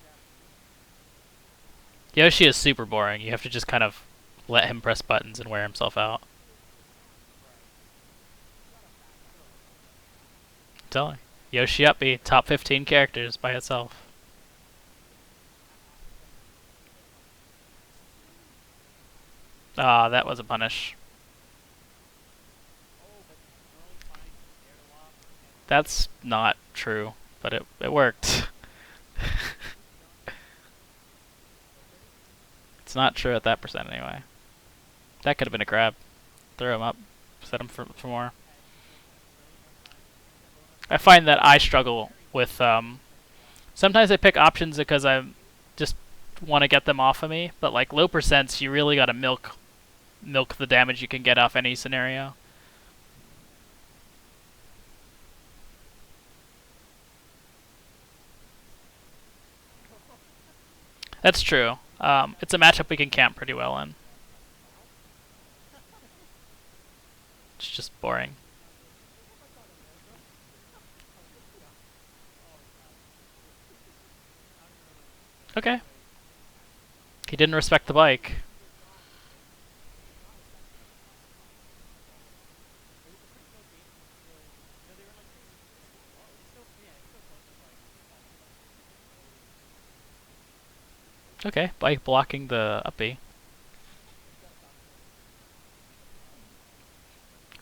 Yoshi is super boring. You have to just kind of let him press buttons and wear himself out. I'm telling you. Yoshi up B, top 15 characters by itself. That was a punish. That's not true, but it worked. It's not true at that percent anyway. That could have been a grab. Throw him up, set him for more. I find that I struggle with sometimes I pick options because I just want to get them off of me, but like low percents, you really gotta milk the damage you can get off any scenario. That's true. It's a matchup we can camp pretty well in. It's just boring. Okay. He didn't respect the bike. Okay, bike blocking the uppy.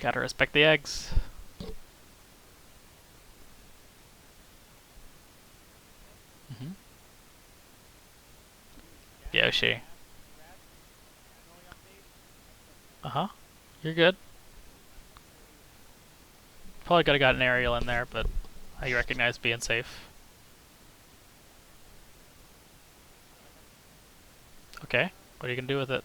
Gotta respect the eggs. Yoshi. Uh-huh. You're good. Probably could have got an aerial in there, but I recognize being safe. Okay. What are you gonna do with it?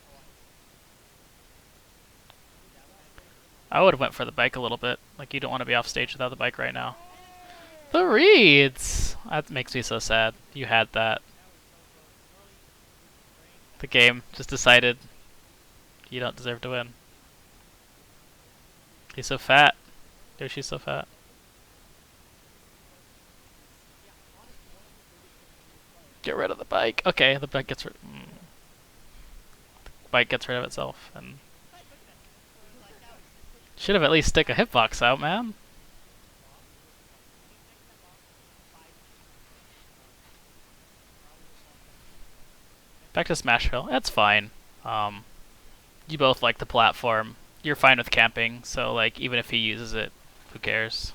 I would have went for the bike a little bit. Like, you don't want to be off stage without the bike right now. The reeds! That makes me so sad. You had that. The game just decided you don't deserve to win. He's so fat. Yoshi's so fat. Get rid of the bike. Okay, the bike gets rid. The bike gets rid of itself, and should have at least stick a hitbox out, man. Back to Smashville. That's fine. You both like the platform. You're fine with camping, so like even if he uses it, who cares?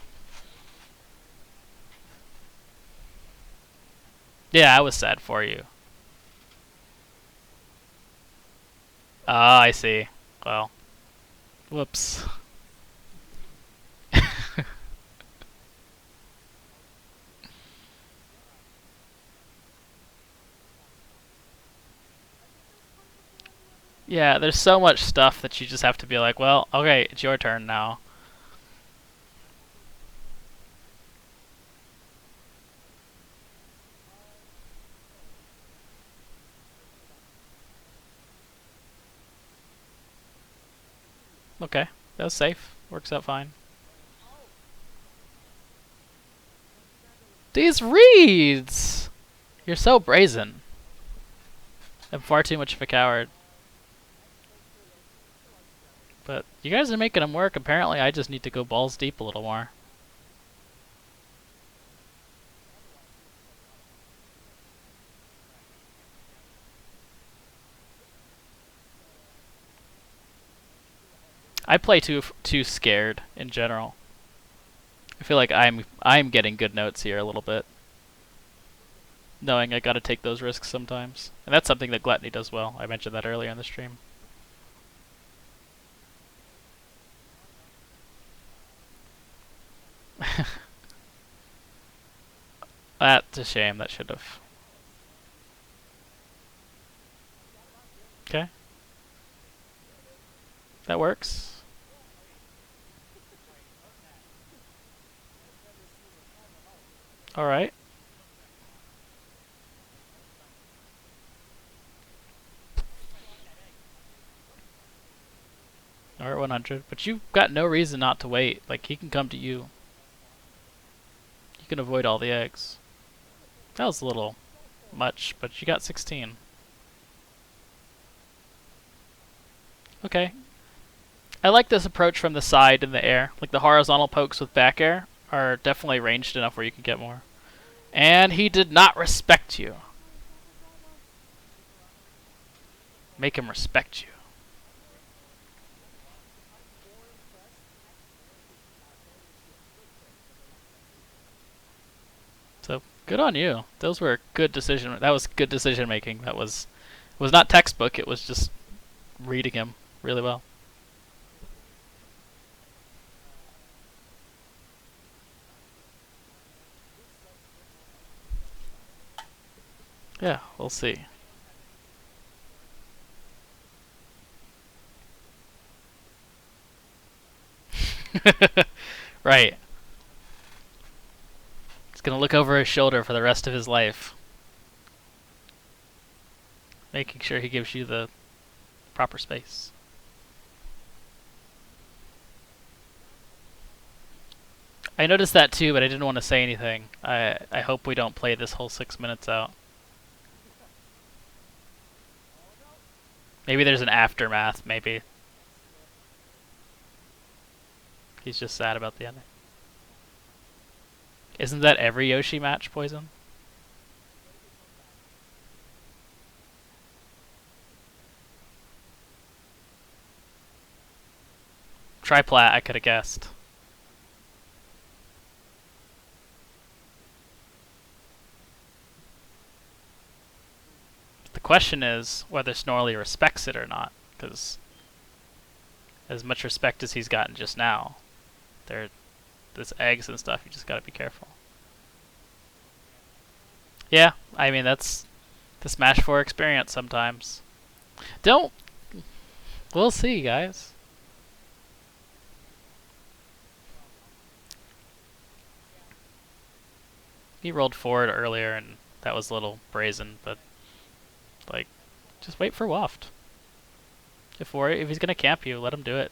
Yeah, I was sad for you. Ah, I see. Well, whoops. Yeah, there's so much stuff that you just have to be like, well, okay, it's your turn now. Okay, that was safe. Works out fine. These reeds! You're so brazen. I'm far too much of a coward. But you guys are making them work. Apparently, I just need to go balls deep a little more. I play too scared in general. I feel like I'm getting good notes here a little bit, knowing I gotta take those risks sometimes, and that's something that Gluttony does well. I mentioned that earlier in the stream. That's a shame. That should have. Okay. That works. Alright. Alright, 100. But you've got no reason not to wait. Like, he can come to you. You can avoid all the eggs. That was a little much, but you got 16. Okay. I like this approach from the side in the air. Like, the horizontal pokes with back air are definitely ranged enough where you can get more. And he did not respect you. Make him respect you. So good on you. Those were good decision. That was good decision making. That was not textbook. It was just reading him really well. Yeah, we'll see. Right. He's gonna look over his shoulder for the rest of his life, making sure he gives you the proper space. I noticed that too, but I didn't want to say anything. I hope we don't play this whole 6 minutes out. Maybe there's an aftermath, maybe. He's just sad about the ending. Isn't that every Yoshi match, Poison? Triplat, I could have guessed. The question is whether Snorley respects it or not, because as much respect as he's gotten just now, there's eggs and stuff, you just gotta be careful. Yeah, I mean, that's the Smash 4 experience sometimes. Don't... We'll see, guys. He rolled forward earlier, and that was a little brazen, but, like, just wait for Waft. If he's gonna camp you, let him do it.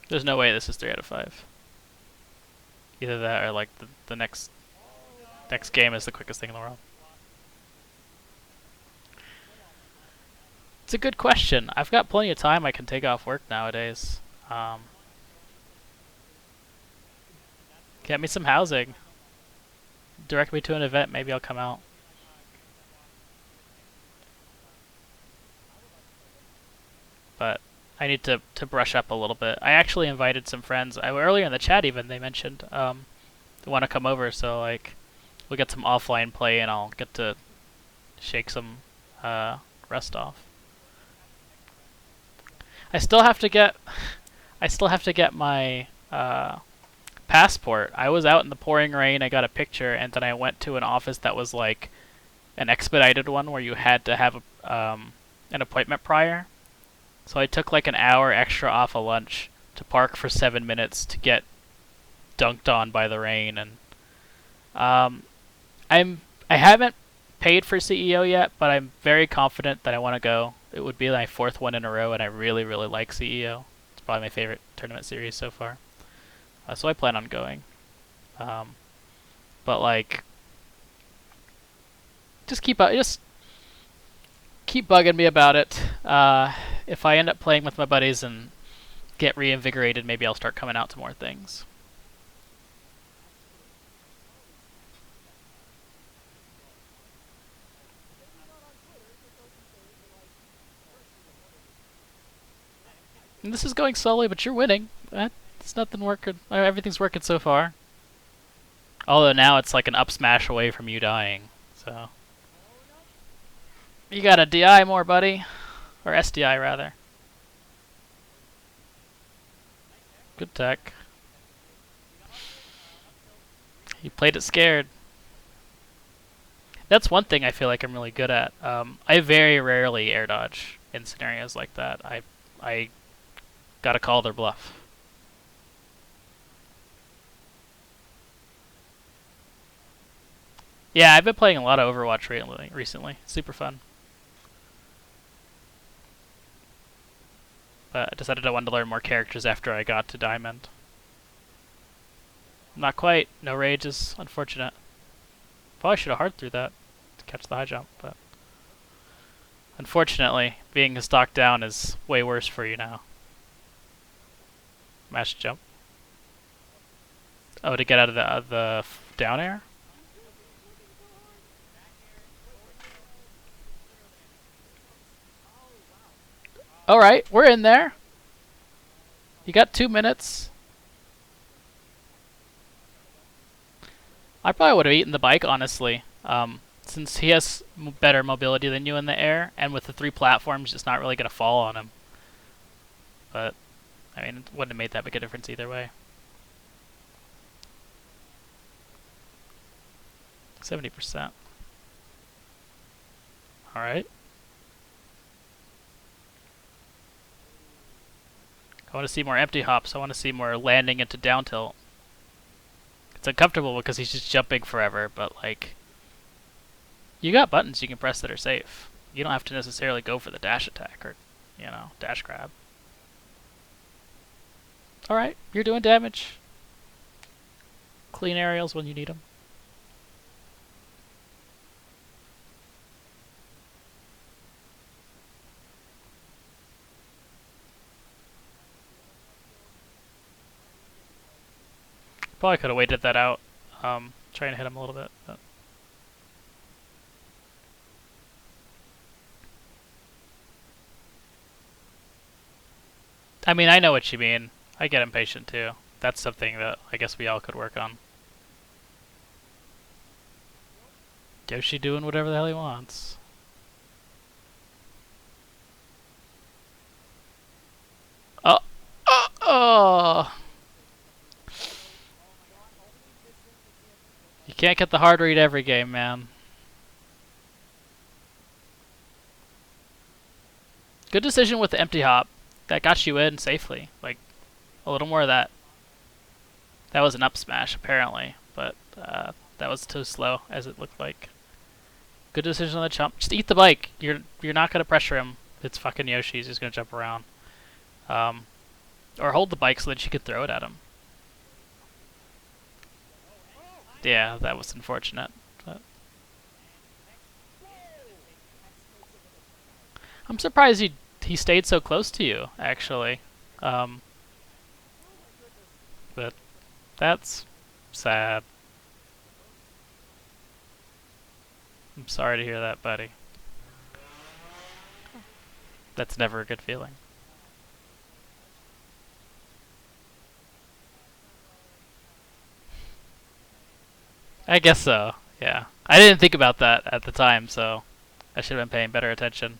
There's no way this is 3 out of 5. Either that or like the next game is the quickest thing in the world. It's a good question. I've got plenty of time I can take off work nowadays. Get me some housing. Direct me to an event, maybe I'll come out. But I need to brush up a little bit. I actually invited some friends. Earlier in the chat even, they mentioned they want to come over, so like we'll get some offline play and I'll get to shake some rest off. I still have to get my passport. I was out in the pouring rain, I got a picture, and then I went to an office that was like an expedited one where you had to have an appointment prior. So I took like an hour extra off of lunch to park for 7 minutes to get dunked on by the rain, and I haven't paid for CEO yet, but I'm very confident that I want to go. It would be my 4th one in a row, and I really, really like CEO. It's probably my favorite tournament series so far. So I plan on going. But like, just keep bugging me about it. If I end up playing with my buddies and get reinvigorated, maybe I'll start coming out to more things. And this is going slowly, but you're winning. It's nothing working. Everything's working so far. Although now it's like an up smash away from you dying. So you gotta DI more, buddy. Or SDI, rather. Good tech. He played it scared. That's one thing I feel like I'm really good at. I very rarely air dodge in scenarios like that. I gotta call their bluff. Yeah, I've been playing a lot of Overwatch recently. Super fun. But I decided I wanted to learn more characters after I got to Diamond. Not quite. No rages. Unfortunate. Probably should have hard through that to catch the high jump, but unfortunately, being a stock down is way worse for you now. Mash jump. Oh, to get out of the down air? Alright, we're in there. You got 2 minutes. I probably would have eaten the bike, honestly. Since he has better mobility than you in the air, and with the 3 platforms, it's not really going to fall on him. But, I mean, it wouldn't have made that big a difference either way. 70%. Alright. I want to see more empty hops. I want to see more landing into down tilt. It's uncomfortable because he's just jumping forever, but like, you got buttons you can press that are safe. You don't have to necessarily go for the dash attack or, you know, dash grab. Alright, you're doing damage. Clean aerials when you need them. Probably could have waited that out. Trying to hit him a little bit. But. I mean, I know what you mean. I get impatient too. That's something that I guess we all could work on. Yoshi doing whatever the hell he wants. Oh! Oh! Oh! You can't get the hard read every game, man. Good decision with the empty hop. That got you in safely. Like, a little more of that. That was an up smash, apparently. But that was too slow, as it looked like. Good decision on the jump. Just eat the bike. You're not going to pressure him. It's fucking Yoshi. He's just going to jump around. Or hold the bike so that you could throw it at him. Yeah, that was unfortunate. But I'm surprised he stayed so close to you, actually. But that's sad. I'm sorry to hear that, buddy. That's never a good feeling. I guess so, yeah. I didn't think about that at the time, so I should have been paying better attention.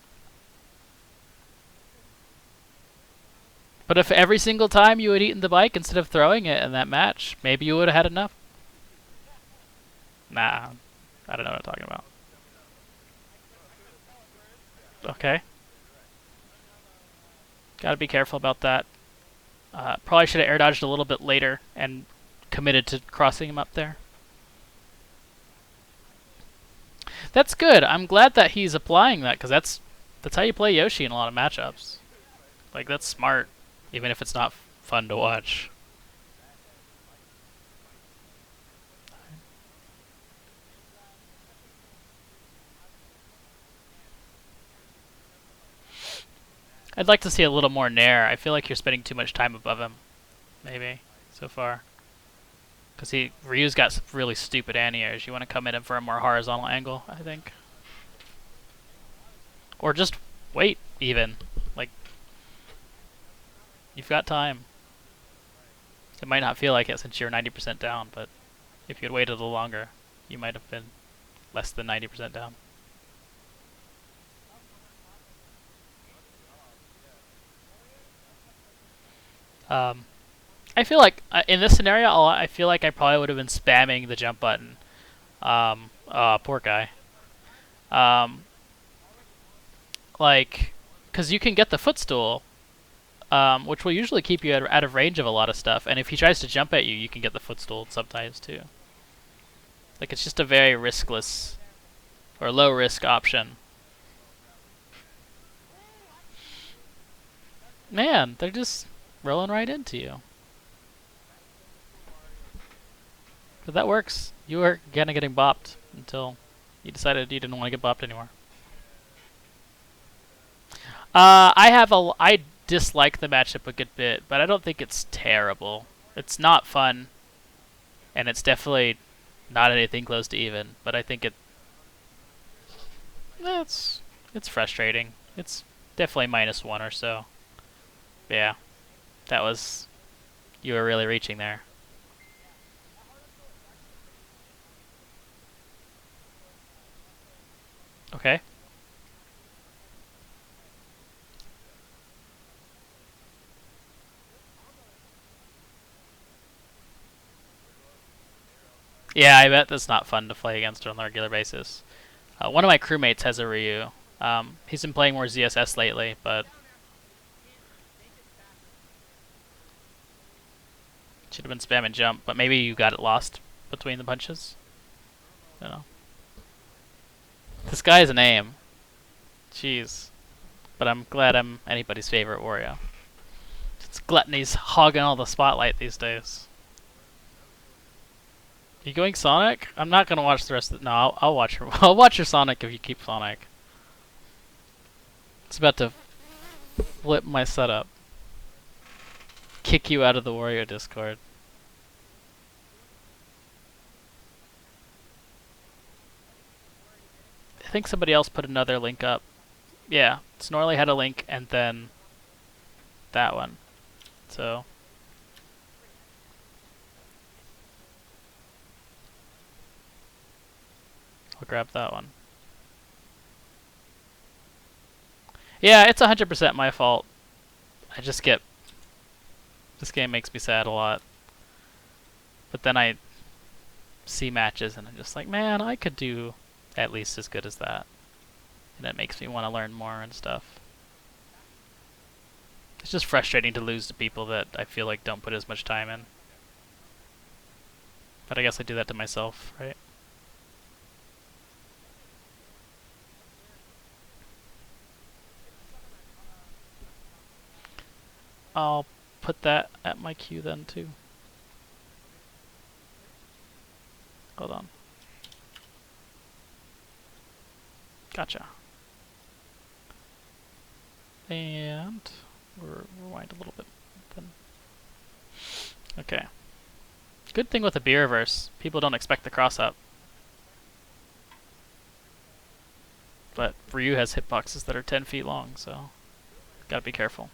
But if every single time you had eaten the bike instead of throwing it in that match, maybe you would have had enough. Nah, I don't know what I'm talking about. Okay. Gotta be careful about that. Probably should have air dodged a little bit later and committed to crossing him up there. That's good. I'm glad that he's applying that, because that's how you play Yoshi in a lot of matchups. Like, that's smart, even if it's not fun to watch. I'd like to see a little more nair. I feel like you're spending too much time above him, maybe, so far. Because Ryu's got some really stupid anti-airs. You want to come in for a more horizontal angle, I think. Or just wait, even. Like, you've got time. It might not feel like it since you're 90% down, but if you had waited a little longer, you might have been less than 90% down. I feel like in this scenario, I feel like I probably would have been spamming the jump button. Poor guy. Like, because you can get the footstool, which will usually keep you out of range of a lot of stuff. And if he tries to jump at you, you can get the footstool sometimes too. Like, it's just a very riskless or low risk option. Man, they're just rolling right into you. But that works. You were getting bopped until you decided you didn't want to get bopped anymore. I dislike the matchup a good bit, but I don't think it's terrible. It's not fun, and it's definitely not anything close to even. But I think it's frustrating. It's definitely -1 or so. Yeah. That was... You were really reaching there. Okay. Yeah, I bet that's not fun to play against on a regular basis. One of my crewmates has a Ryu. He's been playing more ZSS lately, but... Should have been spamming jump, but maybe you got it lost between the punches. I don't know. This guy has a name. Jeez. But I'm glad I'm anybody's favorite Wario. It's Gluttony's hogging all the spotlight these days. You going Sonic? I'm not gonna watch the rest of it. No, I'll watch her. I'll watch your Sonic if you keep Sonic. It's about to flip my setup. Kick you out of the Wario Discord. I think somebody else put another link up. Yeah, Snorley had a link and then that one. So I'll grab that one. Yeah, it's 100% my fault. I just get... This game makes me sad a lot. But then I see matches and I'm just like, man, I could do at least as good as that. And it makes me want to learn more and stuff. It's just frustrating to lose to people that I feel like don't put as much time in. But I guess I do that to myself, right? I'll put that at my queue then too. Hold on. Gotcha. And we'll rewind a little bit then. Okay. Good thing with the B reverse, people don't expect the cross up. But Ryu has hitboxes that are 10 feet long, so gotta be careful.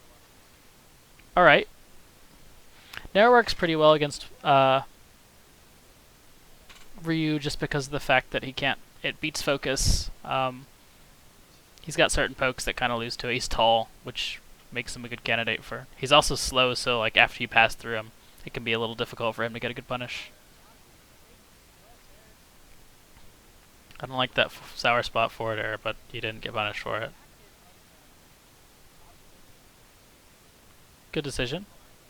Alright. Nair works pretty well against Ryu just because of the fact that he can't... It beats focus. He's got certain pokes that kind of lose to it. He's tall, which makes him a good candidate for... He's also slow, so like after you pass through him, it can be a little difficult for him to get a good punish. I don't like that sour spot forward air, but you didn't get punished for it. Good decision.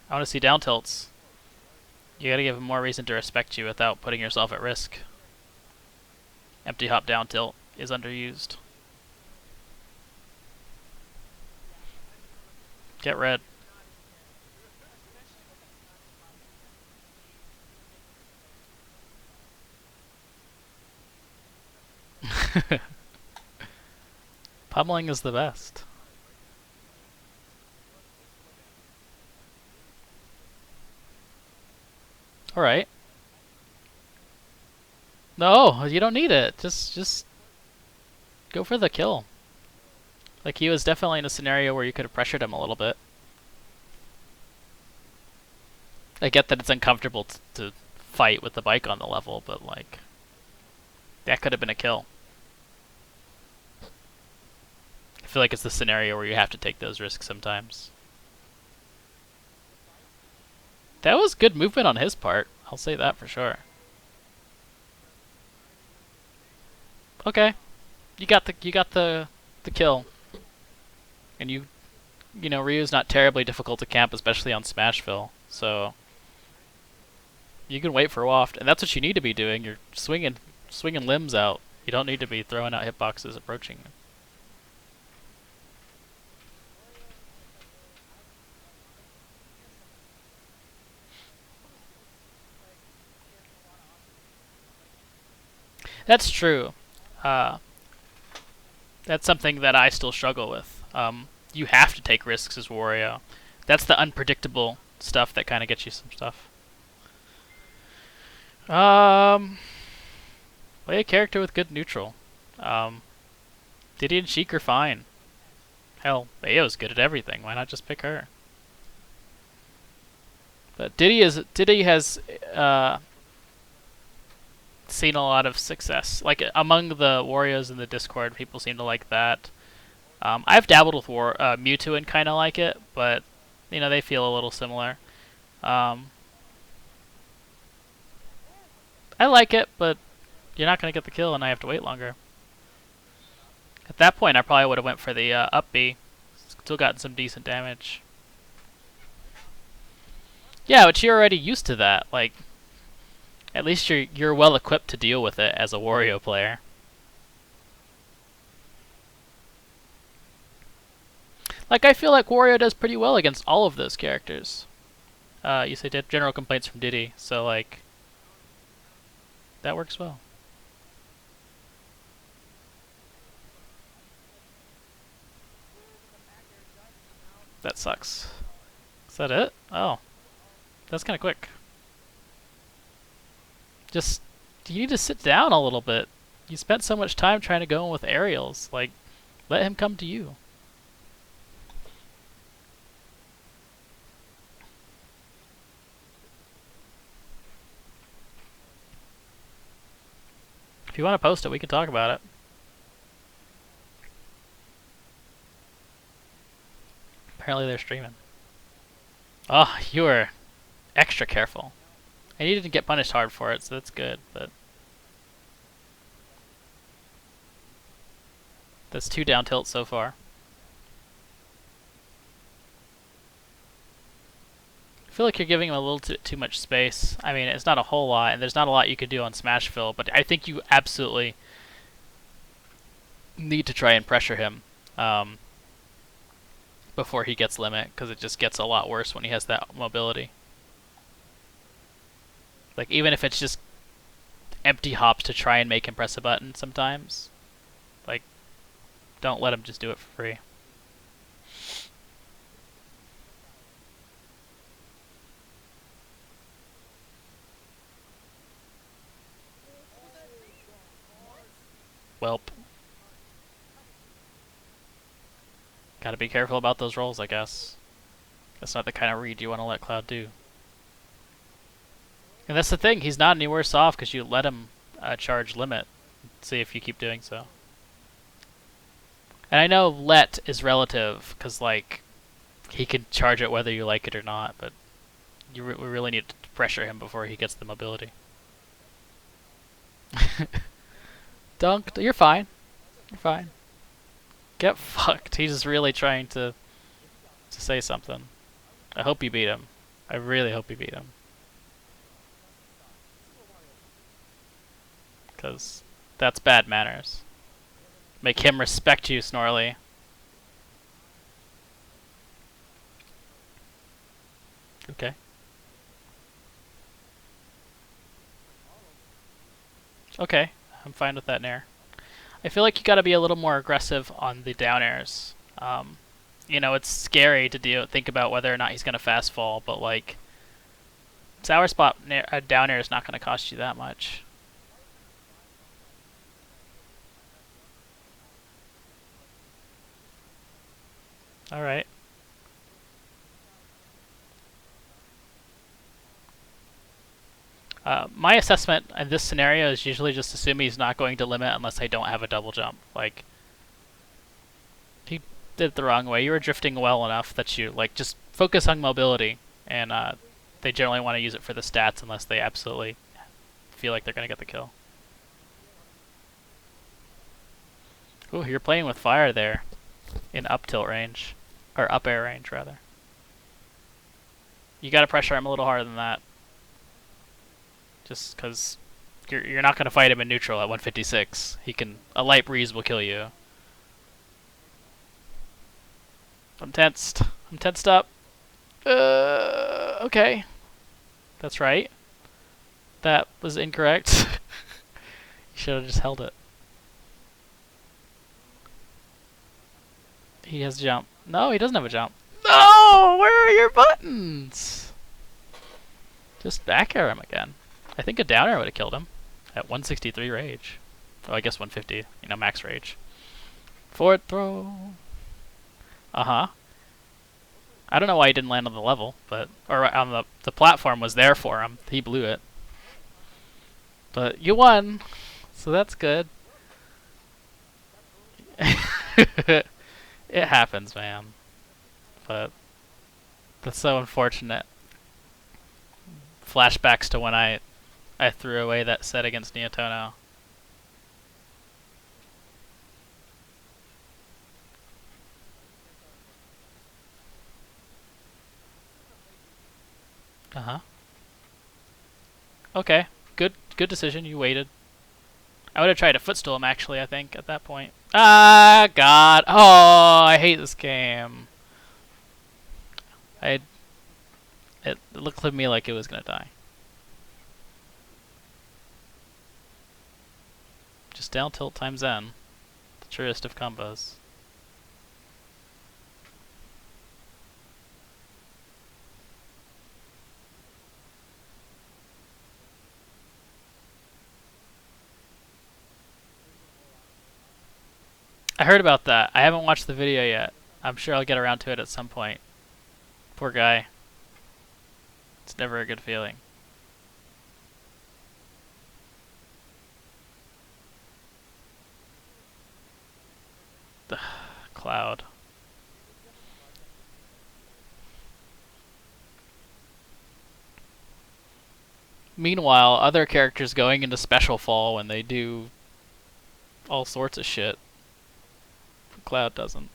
I want to see down tilts. You gotta give him more reason to respect you without putting yourself at risk. Empty hop down tilt is underused. Get red. Pummeling is the best. Alright. No, you don't need it. Just go for the kill. Like, he was definitely in a scenario where you could have pressured him a little bit. I get that it's uncomfortable to fight with the bike on the level, but like, that could have been a kill. I feel like it's the scenario where you have to take those risks sometimes. That was good movement on his part. I'll say that for sure. Okay, you got the kill, and you know Ryu's not terribly difficult to camp, especially on Smashville. So you can wait for waft, and that's what you need to be doing. You're swinging limbs out. You don't need to be throwing out hitboxes approaching. That's true. That's something that I still struggle with. You have to take risks as Wario. That's the unpredictable stuff that kind of gets you some stuff. Play a character with good neutral. Diddy and Sheik are fine. Hell, Bayo's good at everything. Why not just pick her? But Diddy has seen a lot of success. Like among the Warriors in the Discord, people seem to like that. I've dabbled with Mewtwo and kind of like it, but you know they feel a little similar. I like it, but you're not gonna get the kill, and I have to wait longer. At that point, I probably would have went for the up B. Still gotten some decent damage. Yeah, but you're already used to that. Like, at least you're well equipped to deal with it as a Wario player. Like, I feel like Wario does pretty well against all of those characters. You say general complaints from Diddy, so like, that works well. That sucks. Is that it? Oh. That's kind of quick. Just, you need to sit down a little bit. You spent so much time trying to go in with aerials. Like, let him come to you. If you want to post it, we can talk about it. Apparently they're streaming. Oh, you were extra careful. And you didn't get punished hard for it, so that's good, but... That's 2 down tilts so far. I feel like you're giving him a little too much space. I mean, it's not a whole lot, and there's not a lot you could do on Smashville, but I think you absolutely need to try and pressure him before he gets limit, because it just gets a lot worse when he has that mobility. Like, even if it's just empty hops to try and make him press a button sometimes, like, don't let him just do it for free. Welp. Gotta be careful about those rolls, I guess. That's not the kind of read you want to let Cloud do. And that's the thing, he's not any worse off because you let him charge limit. See if you keep doing so. And I know let is relative, because like, he can charge it whether you like it or not, but we really need to pressure him before he gets the mobility. Dunked. You're fine. You're fine. Get fucked. He's just really trying to say something. I hope you beat him. I really hope you beat him. Because that's bad manners. Make him respect you, Snorley. Okay. Okay, I'm fine with that nair. I feel like you gotta be a little more aggressive on the down airs. You know, it's scary to think about whether or not he's gonna fast fall, but like, sour spot down air is not gonna cost you that much. Alright. My assessment in this scenario is usually just assume he's not going to limit unless I don't have a double jump. Like, he did it the wrong way. You were drifting well enough that you, like, just focus on mobility. And they generally want to use it for the stats unless they absolutely feel like they're going to get the kill. Ooh, you're playing with fire there in up tilt range. Or up air range, rather. You gotta pressure him a little harder than that. Just because you're not gonna fight him in neutral at 156. A light breeze will kill you. I'm tensed. I'm tensed up. Okay. That's right. That was incorrect. You should have just held it. He has jump. No, he doesn't have a jump. No! Where are your buttons? Just back air him again. I think a down air would have killed him at 163 rage. Oh, I guess 150. You know, max rage. Forward throw. Uh-huh. I don't know why he didn't land on the level, but or on the platform was there for him. He blew it. But you won, so that's good. It happens, man. But that's so unfortunate. Flashbacks to when I threw away that set against Neotono. Uh-huh. Okay. Good decision. You waited. I would have tried to footstool him actually, I think, at that point. Ah, God. Oh, I hate this game. It looked to me like it was gonna die. Just down tilt times N. The truest of combos. I heard about that. I haven't watched the video yet. I'm sure I'll get around to it at some point. Poor guy. It's never a good feeling. The Cloud. Meanwhile, other characters going into special fall when they do all sorts of shit. Cloud doesn't.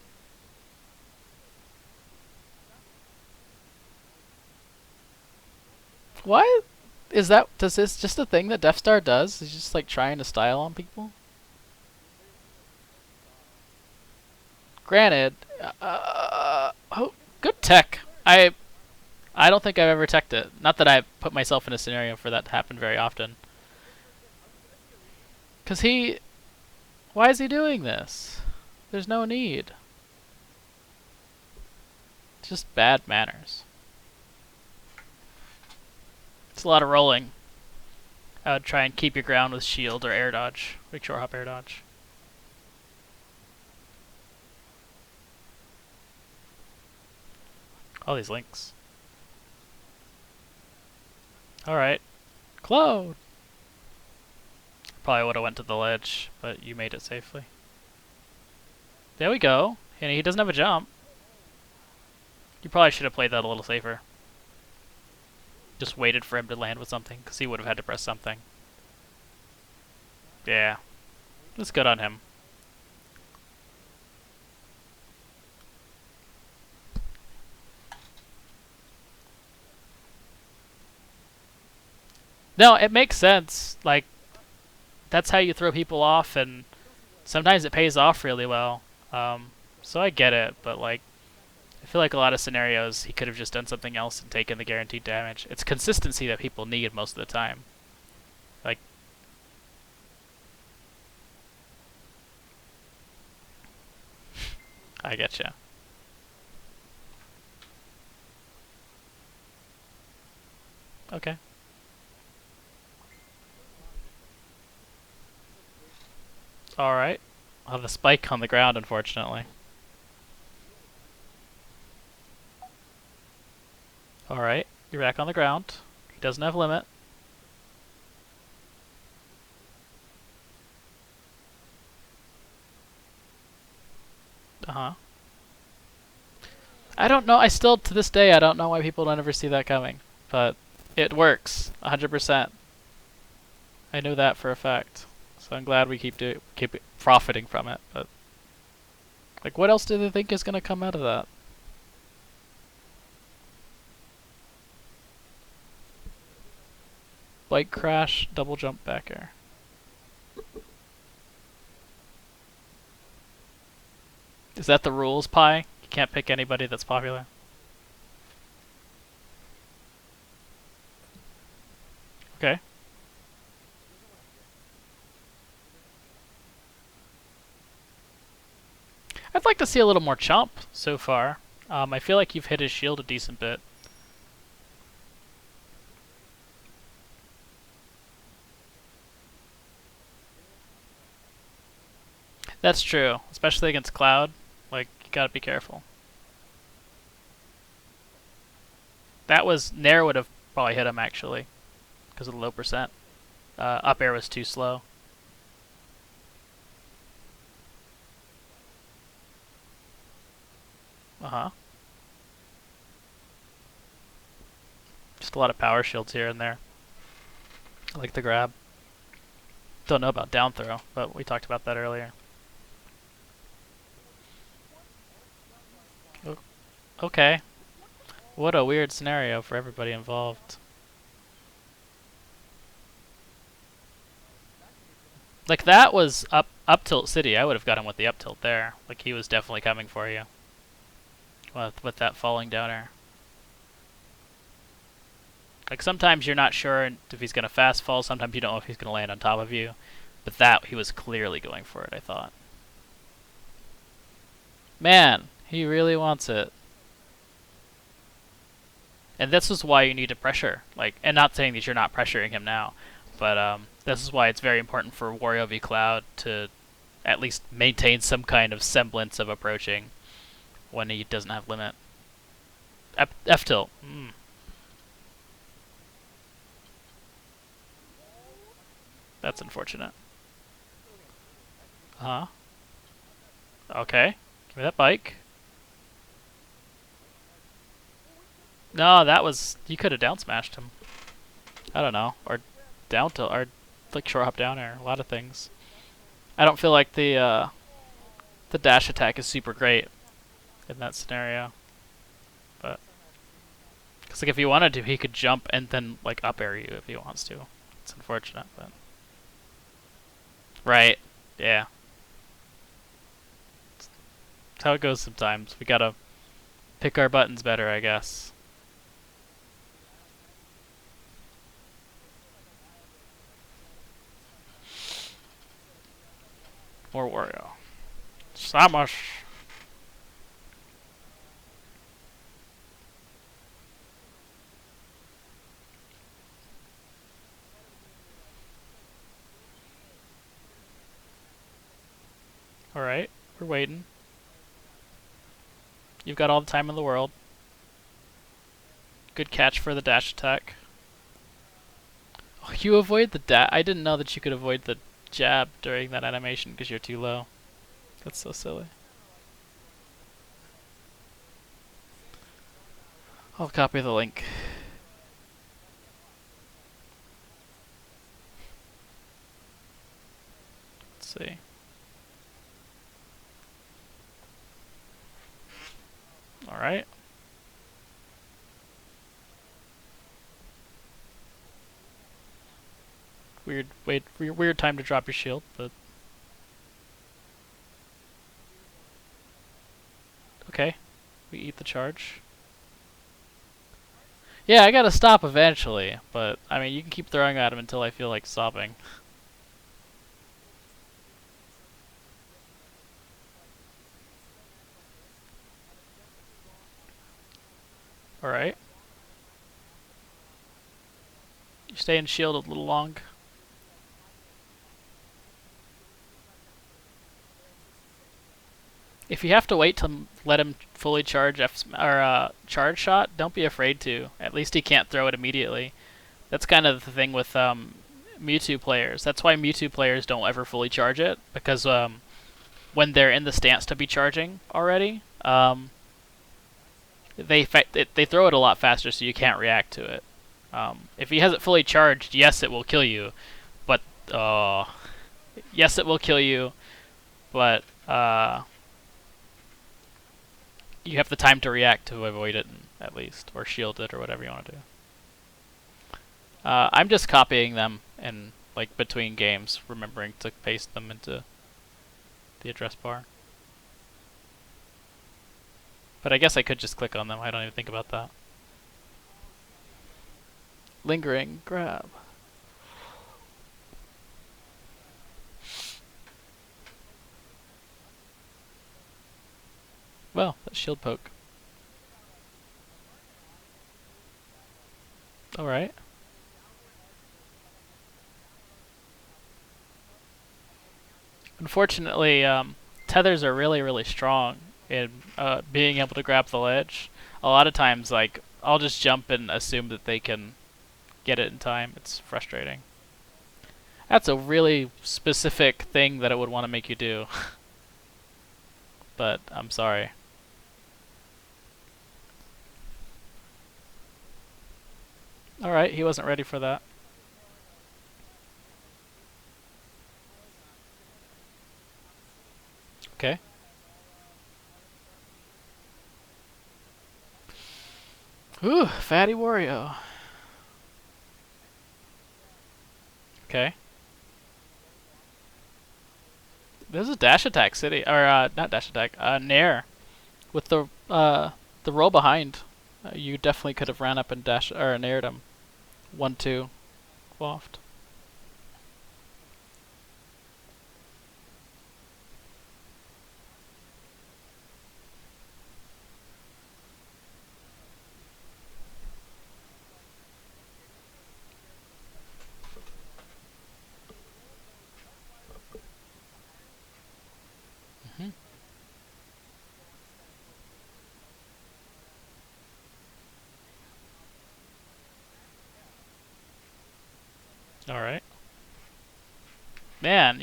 Why is that? Does this just a thing that Deafstar does? Is just like trying to style on people? Granted, oh, good tech. I don't think I've ever teched it. Not that I put myself in a scenario for that to happen very often. Cause why is he doing this? There's no need. It's just bad manners. It's a lot of rolling. I would try and keep your ground with shield or air dodge. Like short hop air dodge. All these links. Alright. Cloud! Probably would have went to the ledge, but you made it safely. There we go. And he doesn't have a jump. You probably should have played that a little safer. Just waited for him to land with something, because he would have had to press something. Yeah. That's good on him. No, it makes sense. Like, that's how you throw people off, and sometimes it pays off really well. So I get it, but like, I feel like a lot of scenarios he could have just done something else and taken the guaranteed damage. It's consistency that people need most of the time. Like, I getcha. Okay. Alright. I'll have a spike on the ground, unfortunately. Alright, you're back on the ground. He doesn't have limit. Uh-huh. I don't know, I still, to this day, I don't know why people don't ever see that coming. But it works, 100%. I know that for a fact. So I'm glad we keep profiting from it. But like, what else do they think is gonna come out of that? Bike crash, double jump back air. Is that the rules, Pi? You can't pick anybody that's popular? Okay. I'd like to see a little more chomp so far. I feel like you've hit his shield a decent bit. That's true, especially against Cloud. Like, you gotta be careful. that was Nair would have probably hit him actually, because of the low percent. Up air was too slow. Just a lot of power shields here and there. I like the grab. Don't know about down throw, but we talked about that earlier. Okay. What a weird scenario for everybody involved. Like that was up tilt city. I would have got him with the up tilt there. Like he was definitely coming for you. With that falling down air. Like sometimes you're not sure if he's gonna fast fall, sometimes you don't know if he's gonna land on top of you. But that he was clearly going for it, I thought. Man, he really wants it. And this is why you need to pressure. Like, and not saying that you're not pressuring him now, but this is why it's very important for Wario v Cloud to at least maintain some kind of semblance of approaching when he doesn't have limit. F tilt. That's unfortunate. Okay. Give me that bike. No, that was... You could have down smashed him. I don't know. Or down tilt. Or like short hop down air. A lot of things. I don't feel like the dash attack is super great in that scenario. But... Because like if he wanted to, he could jump and then like up air you if he wants to. It's unfortunate, but... Right. Yeah. That's how it goes sometimes. We gotta pick our buttons better, I guess. More Wario. Samus. Alright, we're waiting. You've got all the time in the world. Good catch for the dash attack. Oh, you avoid the dash. I didn't know that you could avoid the jab during that animation because you're too low. That's so silly. I'll copy the link. Let's see. Alright. Weird time to drop your shield, but... Okay. We eat the charge. Yeah, I gotta stop eventually, but, I mean, you can keep throwing at him until I feel like sobbing. Alright. You stay in shield a little long. If you have to wait to let him fully charge charge shot, don't be afraid to. At least he can't throw it immediately. That's kind of the thing with Mewtwo players. That's why Mewtwo players don't ever fully charge it, because when they're in the stance to be charging already, they throw it a lot faster, so you can't react to it. If he has it fully charged, yes, it will kill you, but yes, it will kill you, but you have the time to react to avoid it, at least, or shield it, or whatever you want to do. I'm just copying them and like between games, remembering to paste them into the address bar. But I guess I could just click on them. I don't even think about that. Lingering grab. Well, that's shield poke. Alright. Unfortunately, tethers are really, really strong in being able to grab the ledge. A lot of times, like, I'll just jump and assume that they can get it in time. It's frustrating. That's a really specific thing that it would want to make you do. But I'm sorry. Alright, he wasn't ready for that. Okay. Ooh, fatty Wario. Okay. This is Dash Attack City, or not Dash Attack, Nair. With the roll behind, you definitely could have ran up and dash or naired him. 1-2, waft. Alright. Man,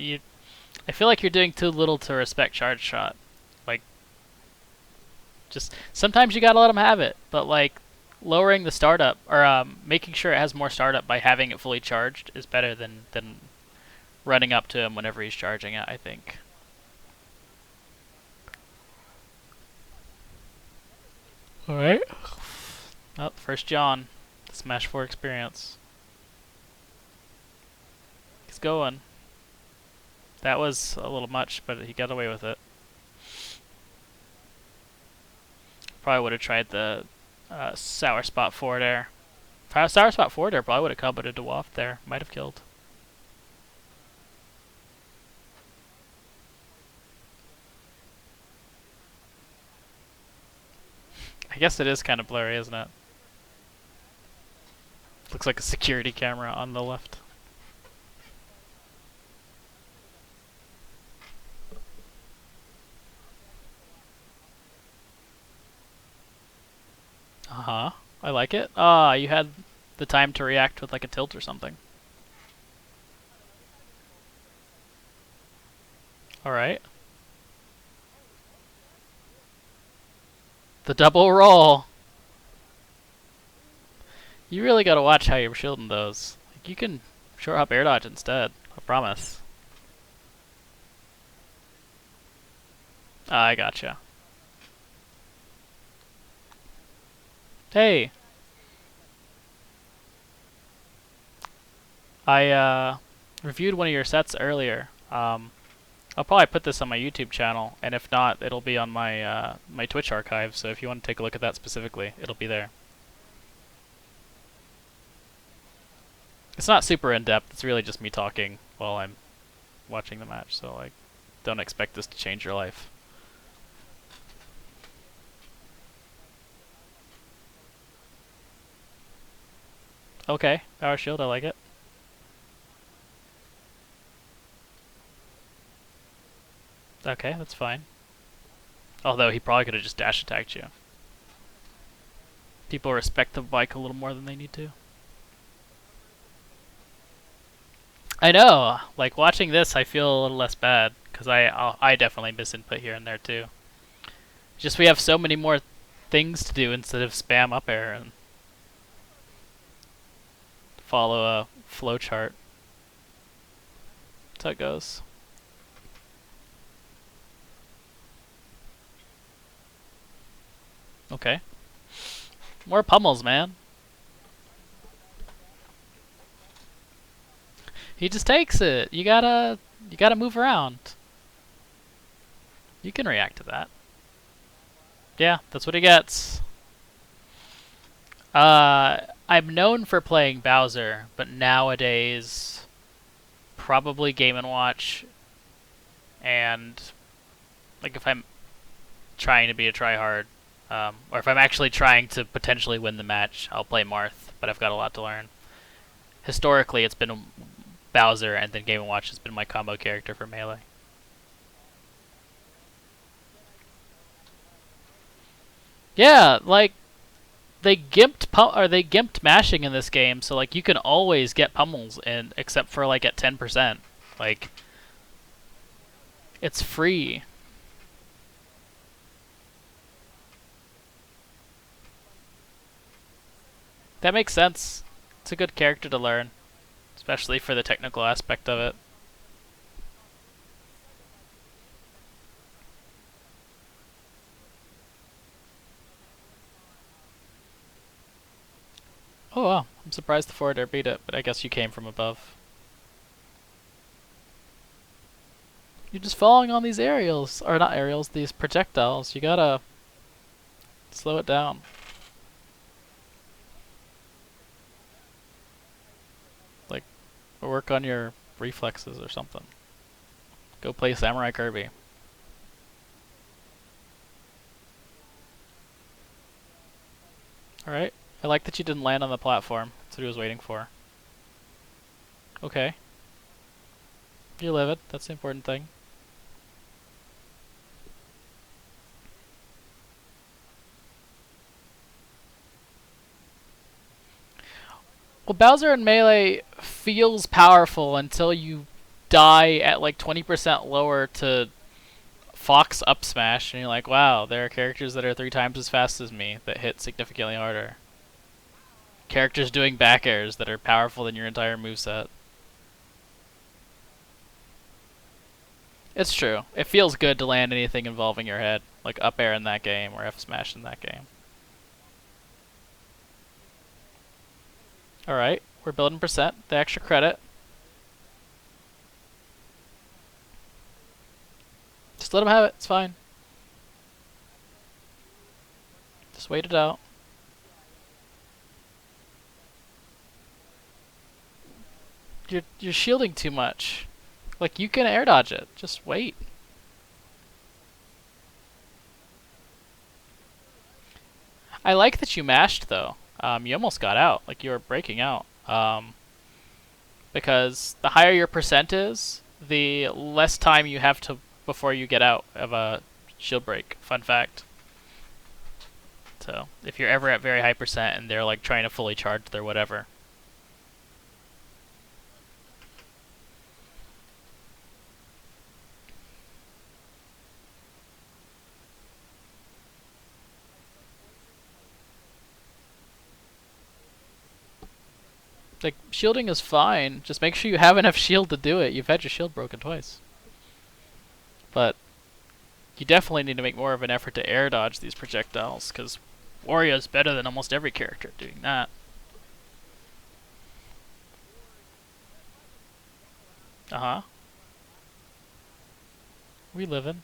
I feel like you're doing too little to respect charge shot. Like, just sometimes you gotta let them have it, but like lowering the startup or making sure it has more startup by having it fully charged is better than running up to him whenever he's charging it, I think. Alright. Oh, first John. Smash 4 experience. He's going. That was a little much, but he got away with it. Probably would have tried the sour spot forward air. Sour spot forward air probably would have comboed to waft there. Might have killed. I guess it is kind of blurry, isn't it? Looks like a security camera on the left. Uh-huh. I like it. Ah, you had the time to react with like a tilt or something. Alright. The double roll. You really gotta watch how you're shielding those. Like, you can short hop air dodge instead. I promise. I gotcha. Hey! I reviewed one of your sets earlier. I'll probably put this on my YouTube channel, and if not, it'll be on my my Twitch archive. So if you want to take a look at that specifically, it'll be there. It's not super in depth. It's really just me talking while I'm watching the match. So like, don't expect this to change your life. Okay, power shield. I like it. Okay, that's fine. Although he probably could have just dash attacked you. People respect the bike a little more than they need to. I know. Like watching this, I feel a little less bad because I definitely miss input here and there too. Just we have so many more things to do instead of spam up air and follow a flowchart. That's how it goes. Okay. More pummels, man. He just takes it. You gotta move around. You can react to that. Yeah, that's what he gets. I'm known for playing Bowser, but nowadays probably Game & Watch, and like if I'm trying to be a tryhard, or if I'm actually trying to potentially win the match, I'll play Marth, but I've got a lot to learn. Historically, it's been Bowser, and then Game & Watch has been my combo character for Melee. Yeah, like, they gimped mashing in this game, so like you can always get pummels in, except for like at 10%. Like it's free. That makes sense. It's a good character to learn, especially for the technical aspect of it. Oh wow, I'm surprised the forward air beat it, but I guess you came from above. You're just falling on these aerials, or not aerials, these projectiles. You gotta slow it down. Like, or work on your reflexes or something. Go play Samurai Kirby. Alright. I like that you didn't land on the platform. That's what he was waiting for. Okay. You live it. That's the important thing. Well, Bowser in Melee feels powerful until you die at like 20% lower to Fox up smash, and you're like, wow, there are characters that are 3 times as fast as me that hit significantly harder. Characters doing back airs that are powerful than your entire moveset. It's true. It feels good to land anything involving your head, like up air in that game or F smash in that game. Alright, we're building percent, the extra credit. Just let him have it, it's fine. Just wait it out. You're shielding too much. Like, you can air dodge it. Just wait. I like that you mashed, though. You almost got out. Like, you were breaking out. Because the higher your percent is, the less time you have to before you get out of a shield break. Fun fact. So, if you're ever at very high percent and they're, like, trying to fully charge their whatever. Like, shielding is fine. Just make sure you have enough shield to do it. You've had your shield broken twice. But you definitely need to make more of an effort to air dodge these projectiles, because Wario's better than almost every character at doing that. Uh-huh. We livin'.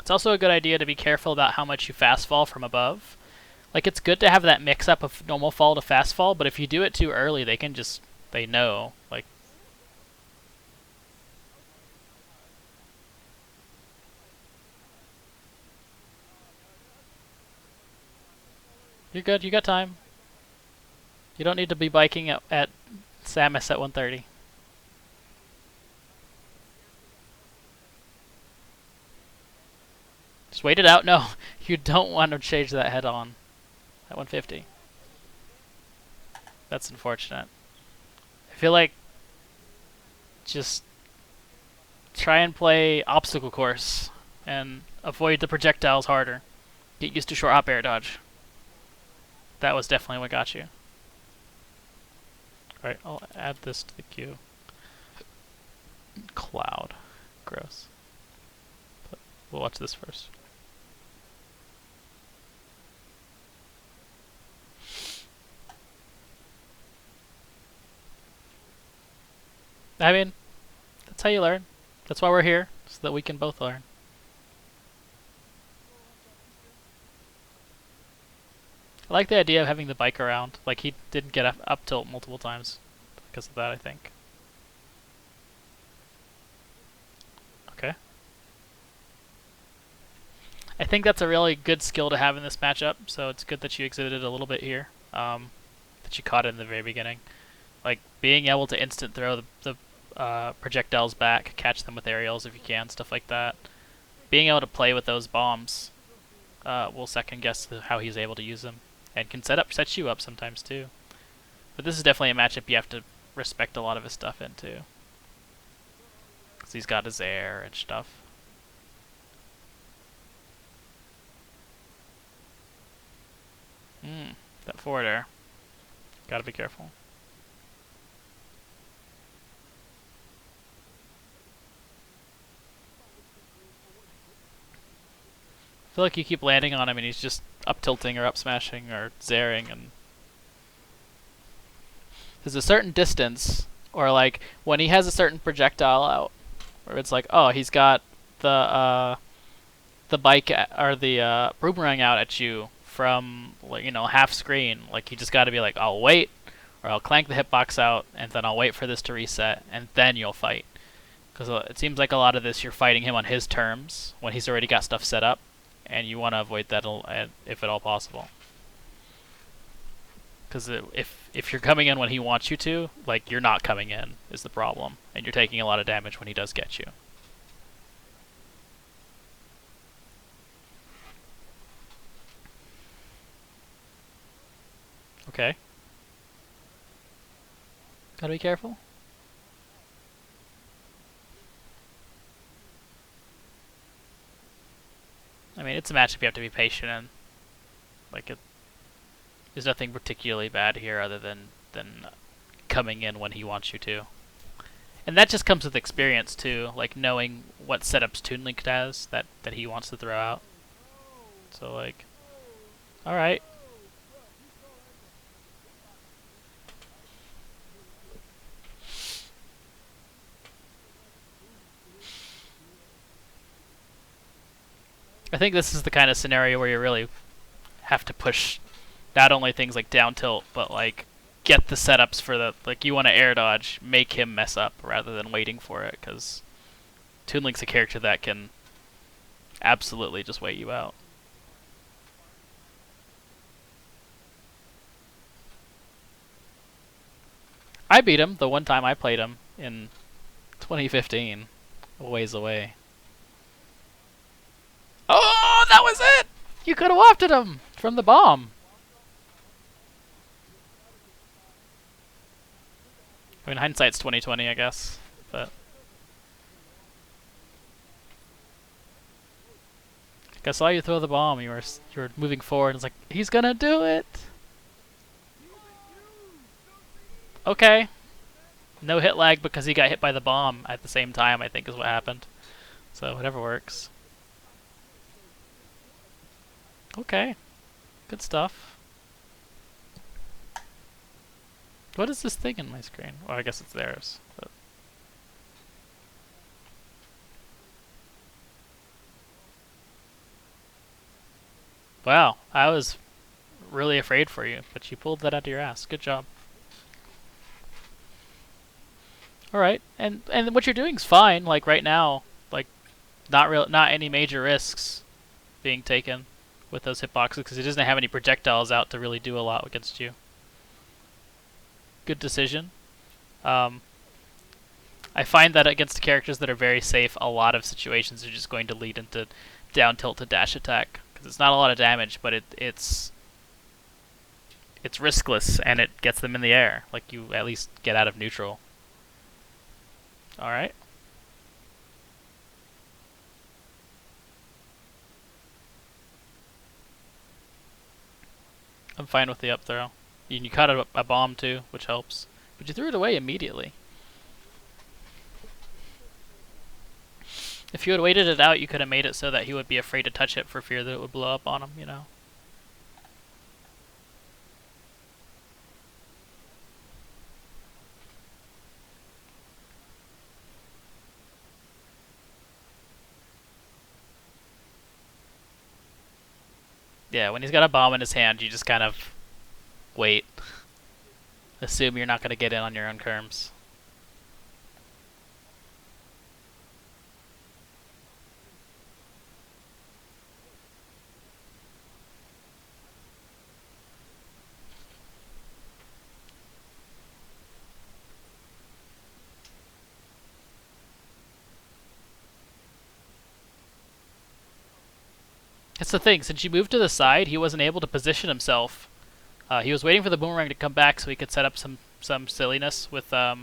It's also a good idea to be careful about how much you fast fall from above. Like, it's good to have that mix up of normal fall to fast fall, but if you do it too early, they can just, they know. Like, you're good, you got time. You don't need to be biking at Samus at 130. Just wait it out. No, you don't want to change that head on at 150. That's unfortunate. I feel like just try and play obstacle course and avoid the projectiles harder. Get used to short hop air dodge. That was definitely what got you. Alright, I'll add this to the queue. Cloud. Gross. But we'll watch this first. I mean, that's how you learn. That's why we're here, so that we can both learn. I like the idea of having the bike around. Like, he didn't get up tilt multiple times because of that, I think. Okay. I think that's a really good skill to have in this matchup, so it's good that you exhibited a little bit here. That you caught it in the very beginning. Like, being able to instant throw the projectiles back, catch them with aerials if you can, stuff like that. being able to play with those bombs will second guess how he's able to use them, and can set you up sometimes too. But this is definitely a matchup you have to respect a lot of his stuff in too, because he's got his air and stuff. That forward air. Gotta be careful. I feel like you keep landing on him and he's just up tilting or up smashing or zaring, and there's a certain distance, or like when he has a certain projectile out, where it's like, oh, he's got the bike or the boomerang out at you from, like, half screen. Like, you just got to be like, I'll wait, or I'll clank the hitbox out, and then I'll wait for this to reset, and then you'll fight. Because it seems like a lot of this you're fighting him on his terms when he's already got stuff set up, and you want to avoid that if at all possible. Because if you're coming in when he wants you to, like, you're not coming in is the problem, and you're taking a lot of damage when he does get you. Okay. Gotta be careful. I mean, it's a matchup you have to be patient in. Like, there's nothing particularly bad here other than coming in when he wants you to. And that just comes with experience too, like knowing what setups Toon Link has that he wants to throw out. So, like, alright. I think this is the kind of scenario where you really have to push not only things like down tilt, but like get the setups for the, like, you want to air dodge, make him mess up rather than waiting for it, because Toon Link's a character that can absolutely just wait you out. I beat him the one time I played him in 2015, a ways away. Oh, that was it! You could have wafted him from the bomb. I mean, hindsight's 2020, I guess, but like, I saw you throw the bomb. You were moving forward. It's like, he's gonna do it. Okay. No hit lag because he got hit by the bomb at the same time, I think is what happened. So whatever works. Okay. Good stuff. What is this thing in my screen? Well, I guess it's theirs. But wow, I was really afraid for you, but you pulled that out of your ass. Good job. Alright, and what you're doing's fine, like right now. Like, not any major risks being taken with those hitboxes, because he doesn't have any projectiles out to really do a lot against you. Good decision. I find that against characters that are very safe, a lot of situations are just going to lead into down tilt to dash attack, because it's not a lot of damage, but it's riskless, and it gets them in the air. Like, you at least get out of neutral. Alright. I'm fine with the up throw. You caught a bomb too, which helps. But you threw it away immediately. If you had waited it out, you could have made it so that he would be afraid to touch it for fear that it would blow up on him, you know? Yeah, when he's got a bomb in his hand, you just kind of wait. Assume you're not going to get in on your own terms. That's the thing. Since you moved to the side, he wasn't able to position himself. He was waiting for the boomerang to come back so he could set up some silliness with the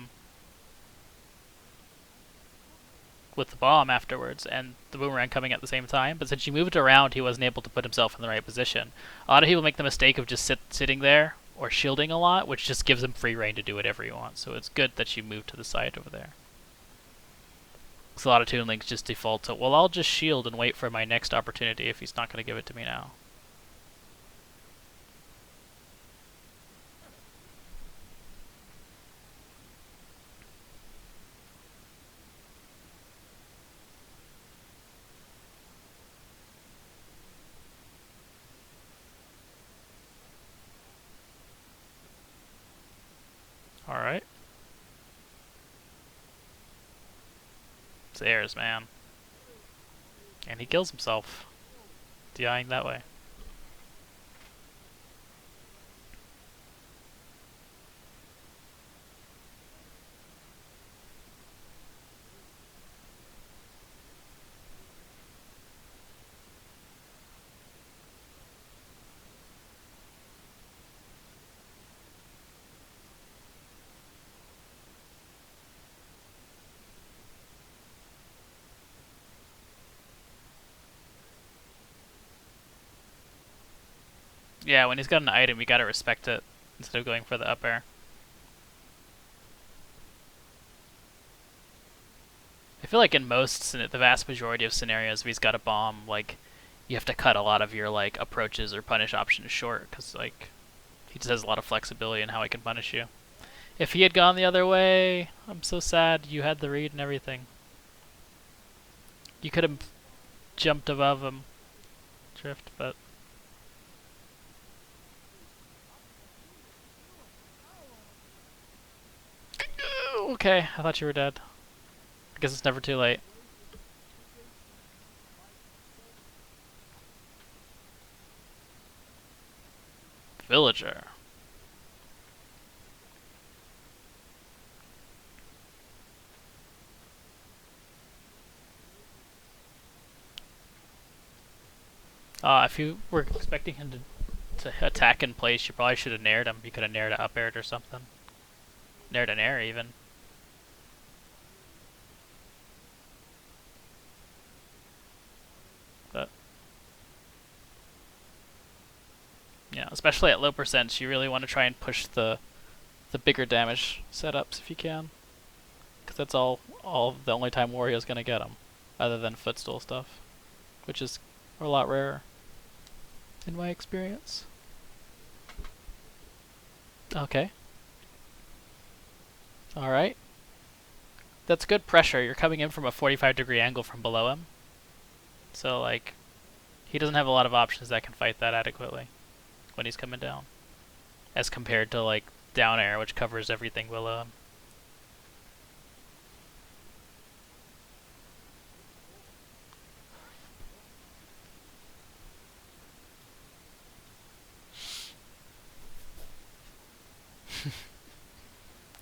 bomb afterwards, and the boomerang coming at the same time. But since you moved around, he wasn't able to put himself in the right position. A lot of people make the mistake of just sitting there or shielding a lot, which just gives him free reign to do whatever he wants. So it's good that you moved to the side over there. Because a lot of Toon Links just default to, well, I'll just shield and wait for my next opportunity if he's not going to give it to me now. Alright. It's airs, man. And he kills himself. Dying that way. Yeah, when he's got an item, you gotta respect it instead of going for the up air. I feel like in the vast majority of scenarios, if he's got a bomb, like, you have to cut a lot of your, like, approaches or punish options short, because, like, he just has a lot of flexibility in how he can punish you. If he had gone the other way, I'm so sad. You had the read and everything. You could have jumped above him. Drift, but... Okay, I thought you were dead. I guess it's never too late. Villager. If you were expecting him to attack in place, you probably should have nared him. You could have nared up aired or something. Nared an air even. But you know, especially at low percents, you really want to try and push the bigger damage setups if you can, because that's the only time Wario's gonna get them, other than footstool stuff, which is a lot rarer in my experience. Okay. Alright. That's good pressure. You're coming in from a 45-degree angle from below him. So, like, he doesn't have a lot of options that can fight that adequately when he's coming down. As compared to, like, down air, which covers everything below him.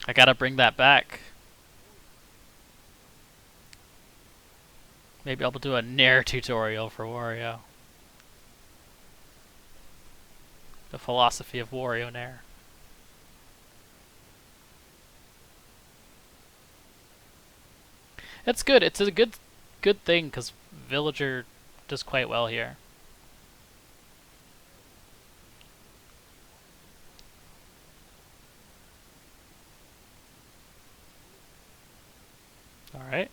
I gotta bring that back. Maybe I'll do a Nair tutorial for Wario. The philosophy of Wario Nair. It's good. It's a good thing because Villager does quite well here. Alright.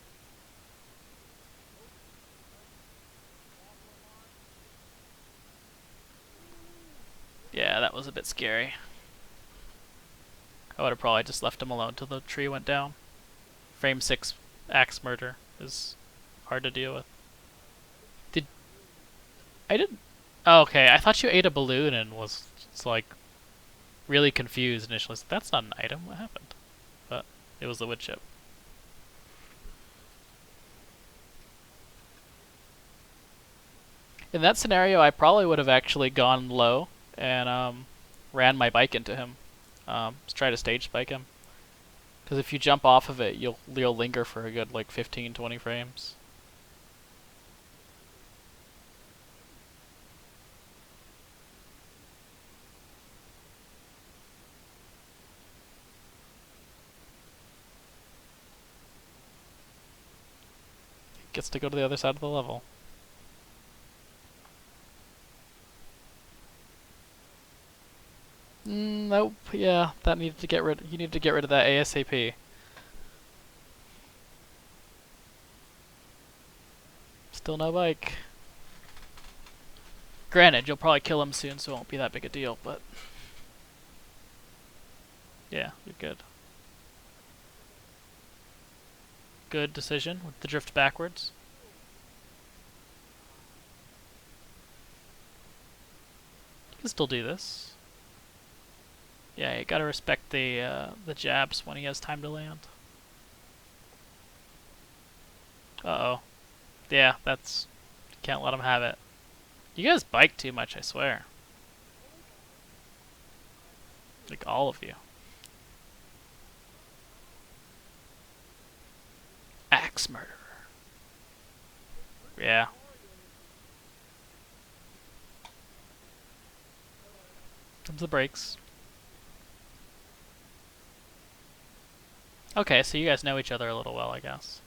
Yeah, that was a bit scary. I would have probably just left him alone till the tree went down. Frame 6 axe murder is hard to deal with. I didn't... Oh, okay, I thought you ate a balloon and was just, like, really confused initially. So that's not an item, what happened? But it was the wood chip. In that scenario, I probably would have actually gone low and ran my bike into him. Just try to stage spike him. Because if you jump off of it, you'll linger for a good like 15-20 frames. gets to go to the other side of the level. Nope. Yeah, that needed to get rid. You need to get rid of that ASAP. Still no bike. Granted, you'll probably kill him soon, so it won't be that big a deal. But yeah, you're good. Good decision with the drift backwards. You can still do this. Yeah, you gotta respect the jabs when he has time to land. Uh-oh. Yeah, that's... Can't let him have it. You guys bike too much, I swear. Like, all of you. Axe murderer. Yeah. Comes the brakes. Okay, so you guys know each other a little well, I guess.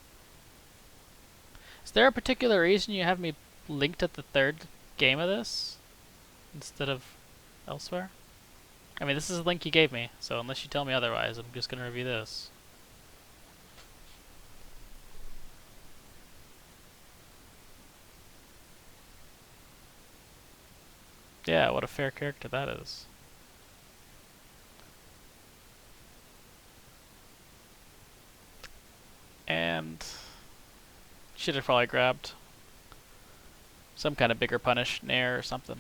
Is there a particular reason you have me linked at the third game of this instead of elsewhere? I mean, this is the link you gave me, so unless you tell me otherwise, I'm just gonna review this. Yeah, what a fair character that is. And should have probably grabbed some kind of bigger punish, nair or something.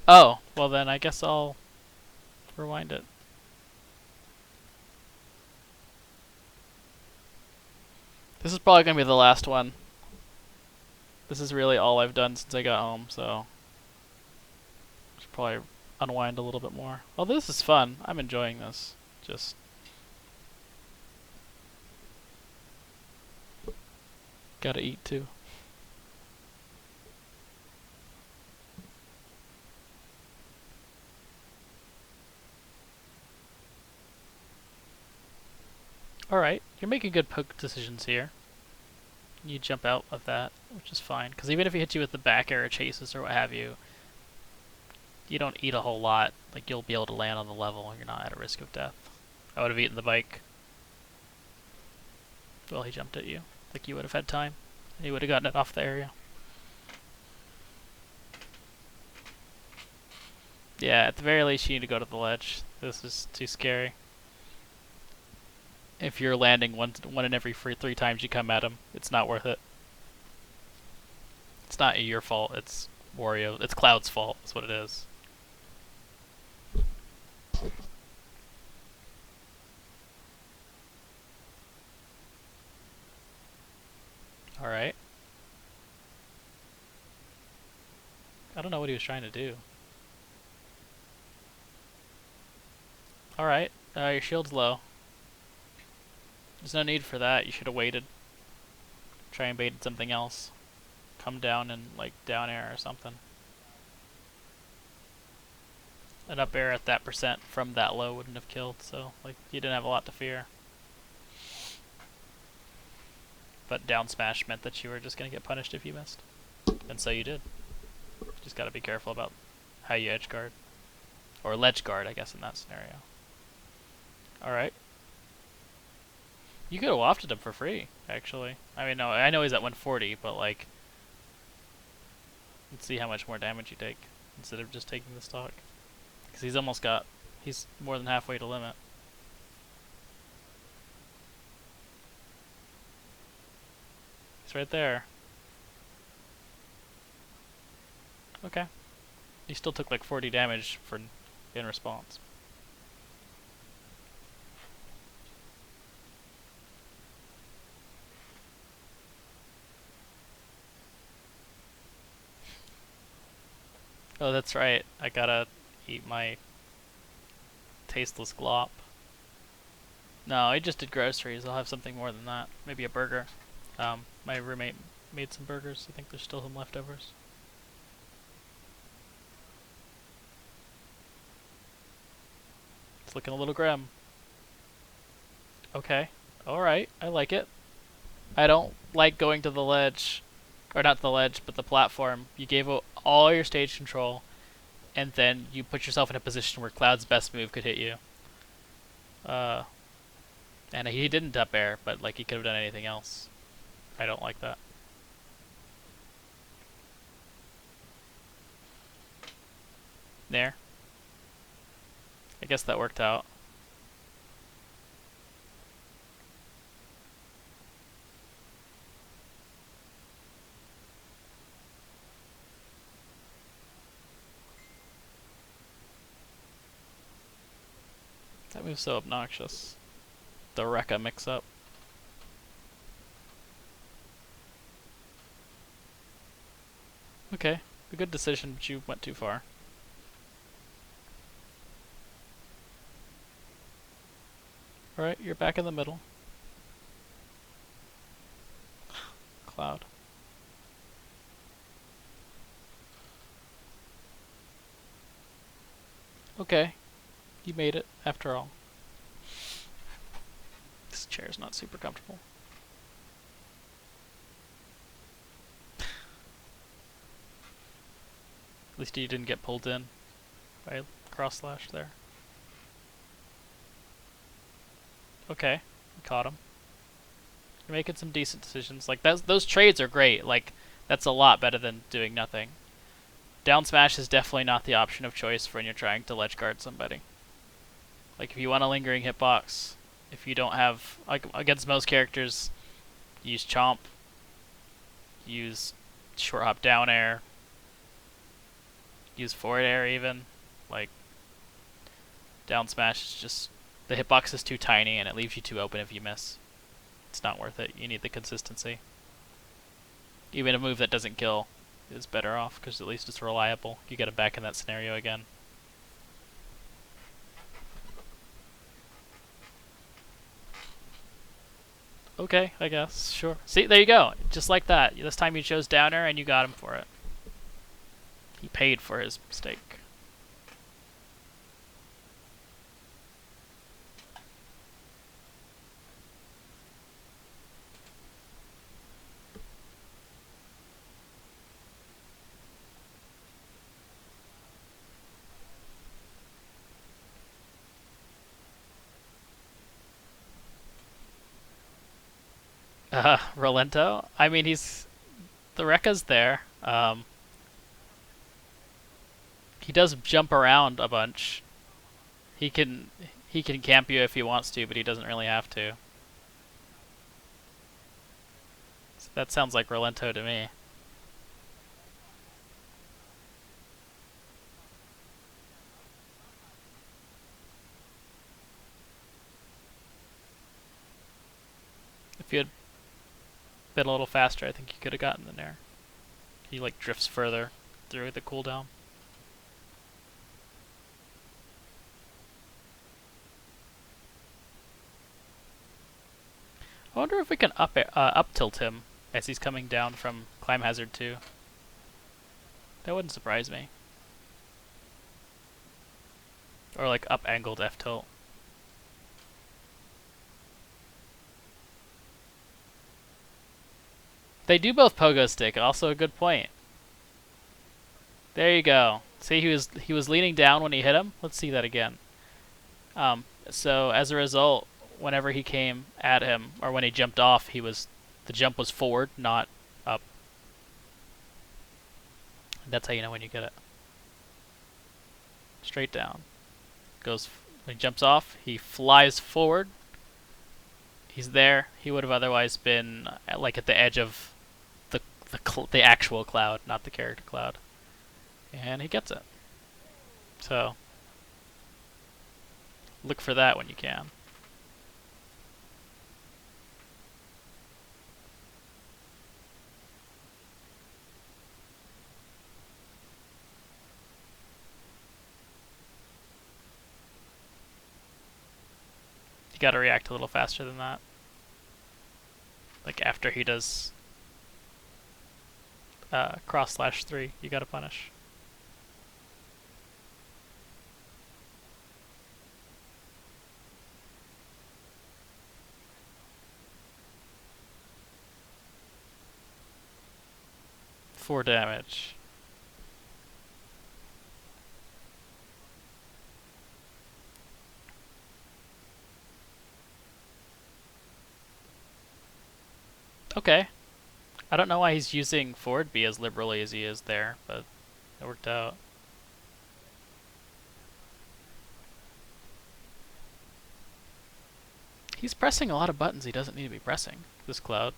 Oh, well then I guess I'll rewind it. This is probably going to be the last one. This is really all I've done since I got home, so should probably unwind a little bit more. Well, this is fun. I'm enjoying this. Just gotta eat too. Alright, you're making good poke decisions here. You jump out of that, which is fine. Because even if he hits you with the back air chases or what have you, you don't eat a whole lot. Like, you'll be able to land on the level. You're not at a risk of death. I would have eaten the bike. Well, he jumped at you. Like, you would have had time. And you would have gotten it off the area. Yeah, at the very least, you need to go to the ledge. This is too scary. If you're landing one in every 3 times you come at him, it's not worth it. It's not your fault, it's Wario. It's Cloud's fault, is what it is. Alright. I don't know what he was trying to do. Alright, your shield's low. There's no need for that, you should have waited. Try and bait something else. Come down and, like, down air or something. An up air at that percent from that low wouldn't have killed, so, like, you didn't have a lot to fear. But down smash meant that you were just gonna get punished if you missed. And so you did. Just gotta be careful about how you edge guard. Or ledge guard, I guess, in that scenario. Alright. You could have wafted him for free, actually. I mean, no, I know he's at 140, but like, let's see how much more damage you take instead of just taking the stock. Because he's more than halfway to limit. He's right there. Okay. He still took like 40 damage in response. Oh, that's right. I gotta eat my tasteless glop. No, I just did groceries. I'll have something more than that. Maybe a burger. My roommate made some burgers. I think there's still some leftovers. It's looking a little grim. Okay. Alright, I like it. I don't like going to the ledge. Or not the ledge, but the platform. You gave all your stage control, and then you put yourself in a position where Cloud's best move could hit you. And he didn't up air, but like he could have done anything else. I don't like that. There. I guess that worked out. That move's so obnoxious. The Rekka mix-up. Okay, a good decision, but you went too far. Alright, you're back in the middle. Cloud. Okay, you made it, after all. This chair's not super comfortable. At least you didn't get pulled in by a cross slash there. Okay, you caught him. You're making some decent decisions. Like those trades are great. Like that's a lot better than doing nothing. Down smash is definitely not the option of choice when you're trying to ledge guard somebody. Like if you want a lingering hitbox, if you don't have like against most characters, use chomp, use short hop down air, use forward air even. Like down smash is just the hitbox is too tiny and it leaves you too open if you miss. It's not worth it. You need the consistency. Even a move that doesn't kill is better off because at least it's reliable. You get it back in that scenario again. Okay, I guess. Sure. See, there you go. Just like that. This time you chose downer and you got him for it. He paid for his mistake. Rolento? I mean, the Rekka's there. He does jump around a bunch. He can camp you if he wants to, but he doesn't really have to. So that sounds like Rolento to me. If you had been a little faster, I think you could have gotten in there. He like drifts further through the cooldown. I wonder if we can up tilt him as he's coming down from Climb Hazard 2. That wouldn't surprise me. Or like up angled F tilt. They do both pogo stick, also a good point. There you go. See, he was leaning down when he hit him. Let's see that again. So as a result, whenever he came at him, or when he jumped off, the jump was forward, not up. That's how you know when you get it. Straight down. When he jumps off, he flies forward. He's there. He would have otherwise been like at the edge of the actual cloud, not the character cloud. And he gets it. So look for that when you can. You gotta react a little faster than that. Like after he does cross/3, you gotta punish. 4 damage. Okay. I don't know why he's using forward B as liberally as he is there, but it worked out. He's pressing a lot of buttons he doesn't need to be pressing, this Cloud.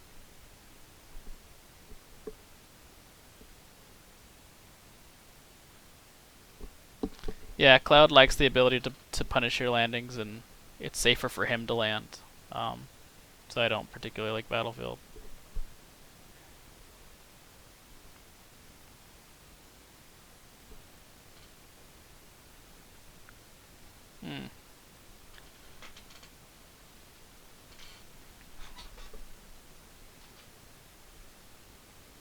Yeah, Cloud likes the ability to punish your landings, and it's safer for him to land. So I don't particularly like Battlefield.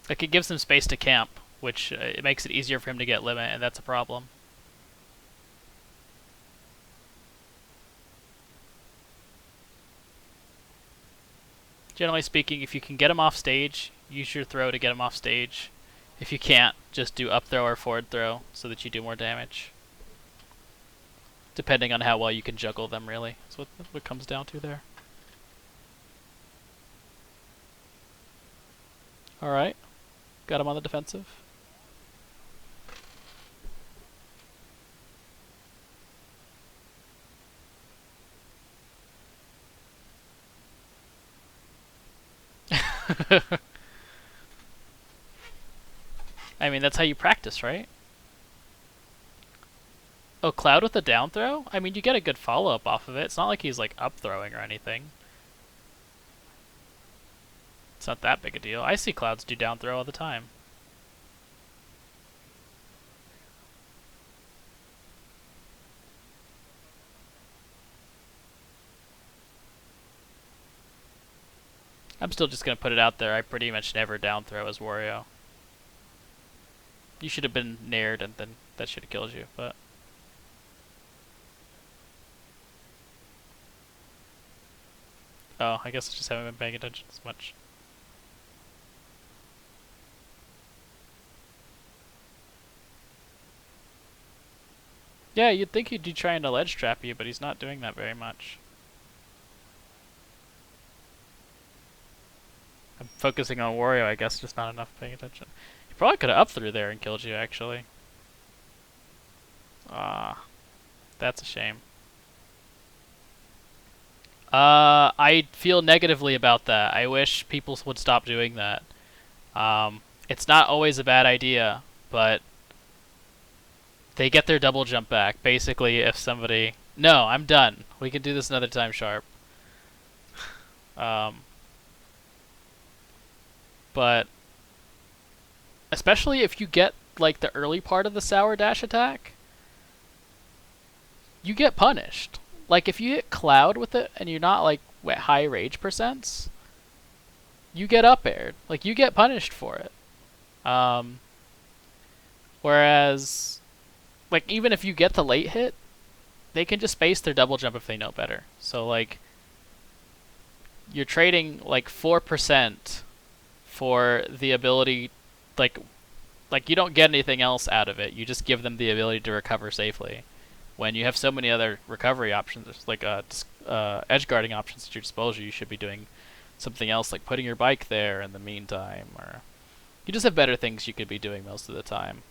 Like, it gives him space to camp, which it makes it easier for him to get limit, and that's a problem. Generally speaking, if you can get him off stage, use your throw to get him off stage. If you can't, just do up throw or forward throw so that you do more damage. Depending on how well you can juggle them, really. That's what it comes down to there. Alright. Got him on the defensive. I mean, that's how you practice, right? Oh, Cloud with a down throw? I mean, you get a good follow-up off of it. It's not like he's, like, up throwing or anything. It's not that big a deal. I see Clouds do down throw all the time. I'm still just going to put it out there. I pretty much never down throw as Wario. You should have been nared and then that should have killed you, but... Oh, I guess I just haven't been paying attention as much. Yeah, you'd think he'd be trying to ledge trap you, but he's not doing that very much. I'm focusing on Wario, I guess, just not enough paying attention. He probably could have up through there and killed you, actually. Ah, that's a shame. I feel negatively about that. I wish people would stop doing that. It's not always a bad idea, but they get their double jump back. Basically, if somebody... No, I'm done. We can do this another time, Sharp. But especially if you get like the early part of the sour dash attack, you get punished. Like if you hit Cloud with it and you're not like high rage percents, you get up aired. Like you get punished for it. Whereas, like even if you get the late hit, they can just space their double jump if they know better. So like, you're trading like 4% for the ability, like you don't get anything else out of it. You just give them the ability to recover safely. When you have so many other recovery options, like edge guarding options at your disposal, you should be doing something else, like putting your bike there in the meantime, or you just have better things you could be doing most of the time.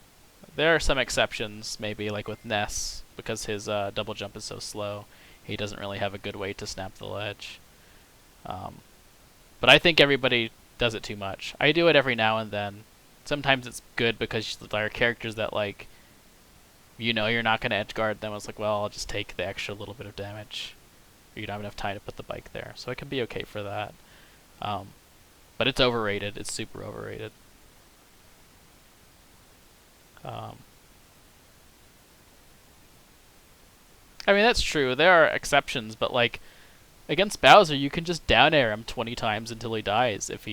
There are some exceptions, maybe like with Ness, because his double jump is so slow, he doesn't really have a good way to snap the ledge. But I think everybody does it too much. I do it every now and then. Sometimes it's good because there are characters that like, you know, you're not going to edge guard them. It's like, well, I'll just take the extra little bit of damage. Or you don't have enough time to put the bike there. So it can be okay for that. But it's overrated. It's super overrated. I mean, that's true. There are exceptions, but like, against Bowser, you can just down air him 20 times until he dies if he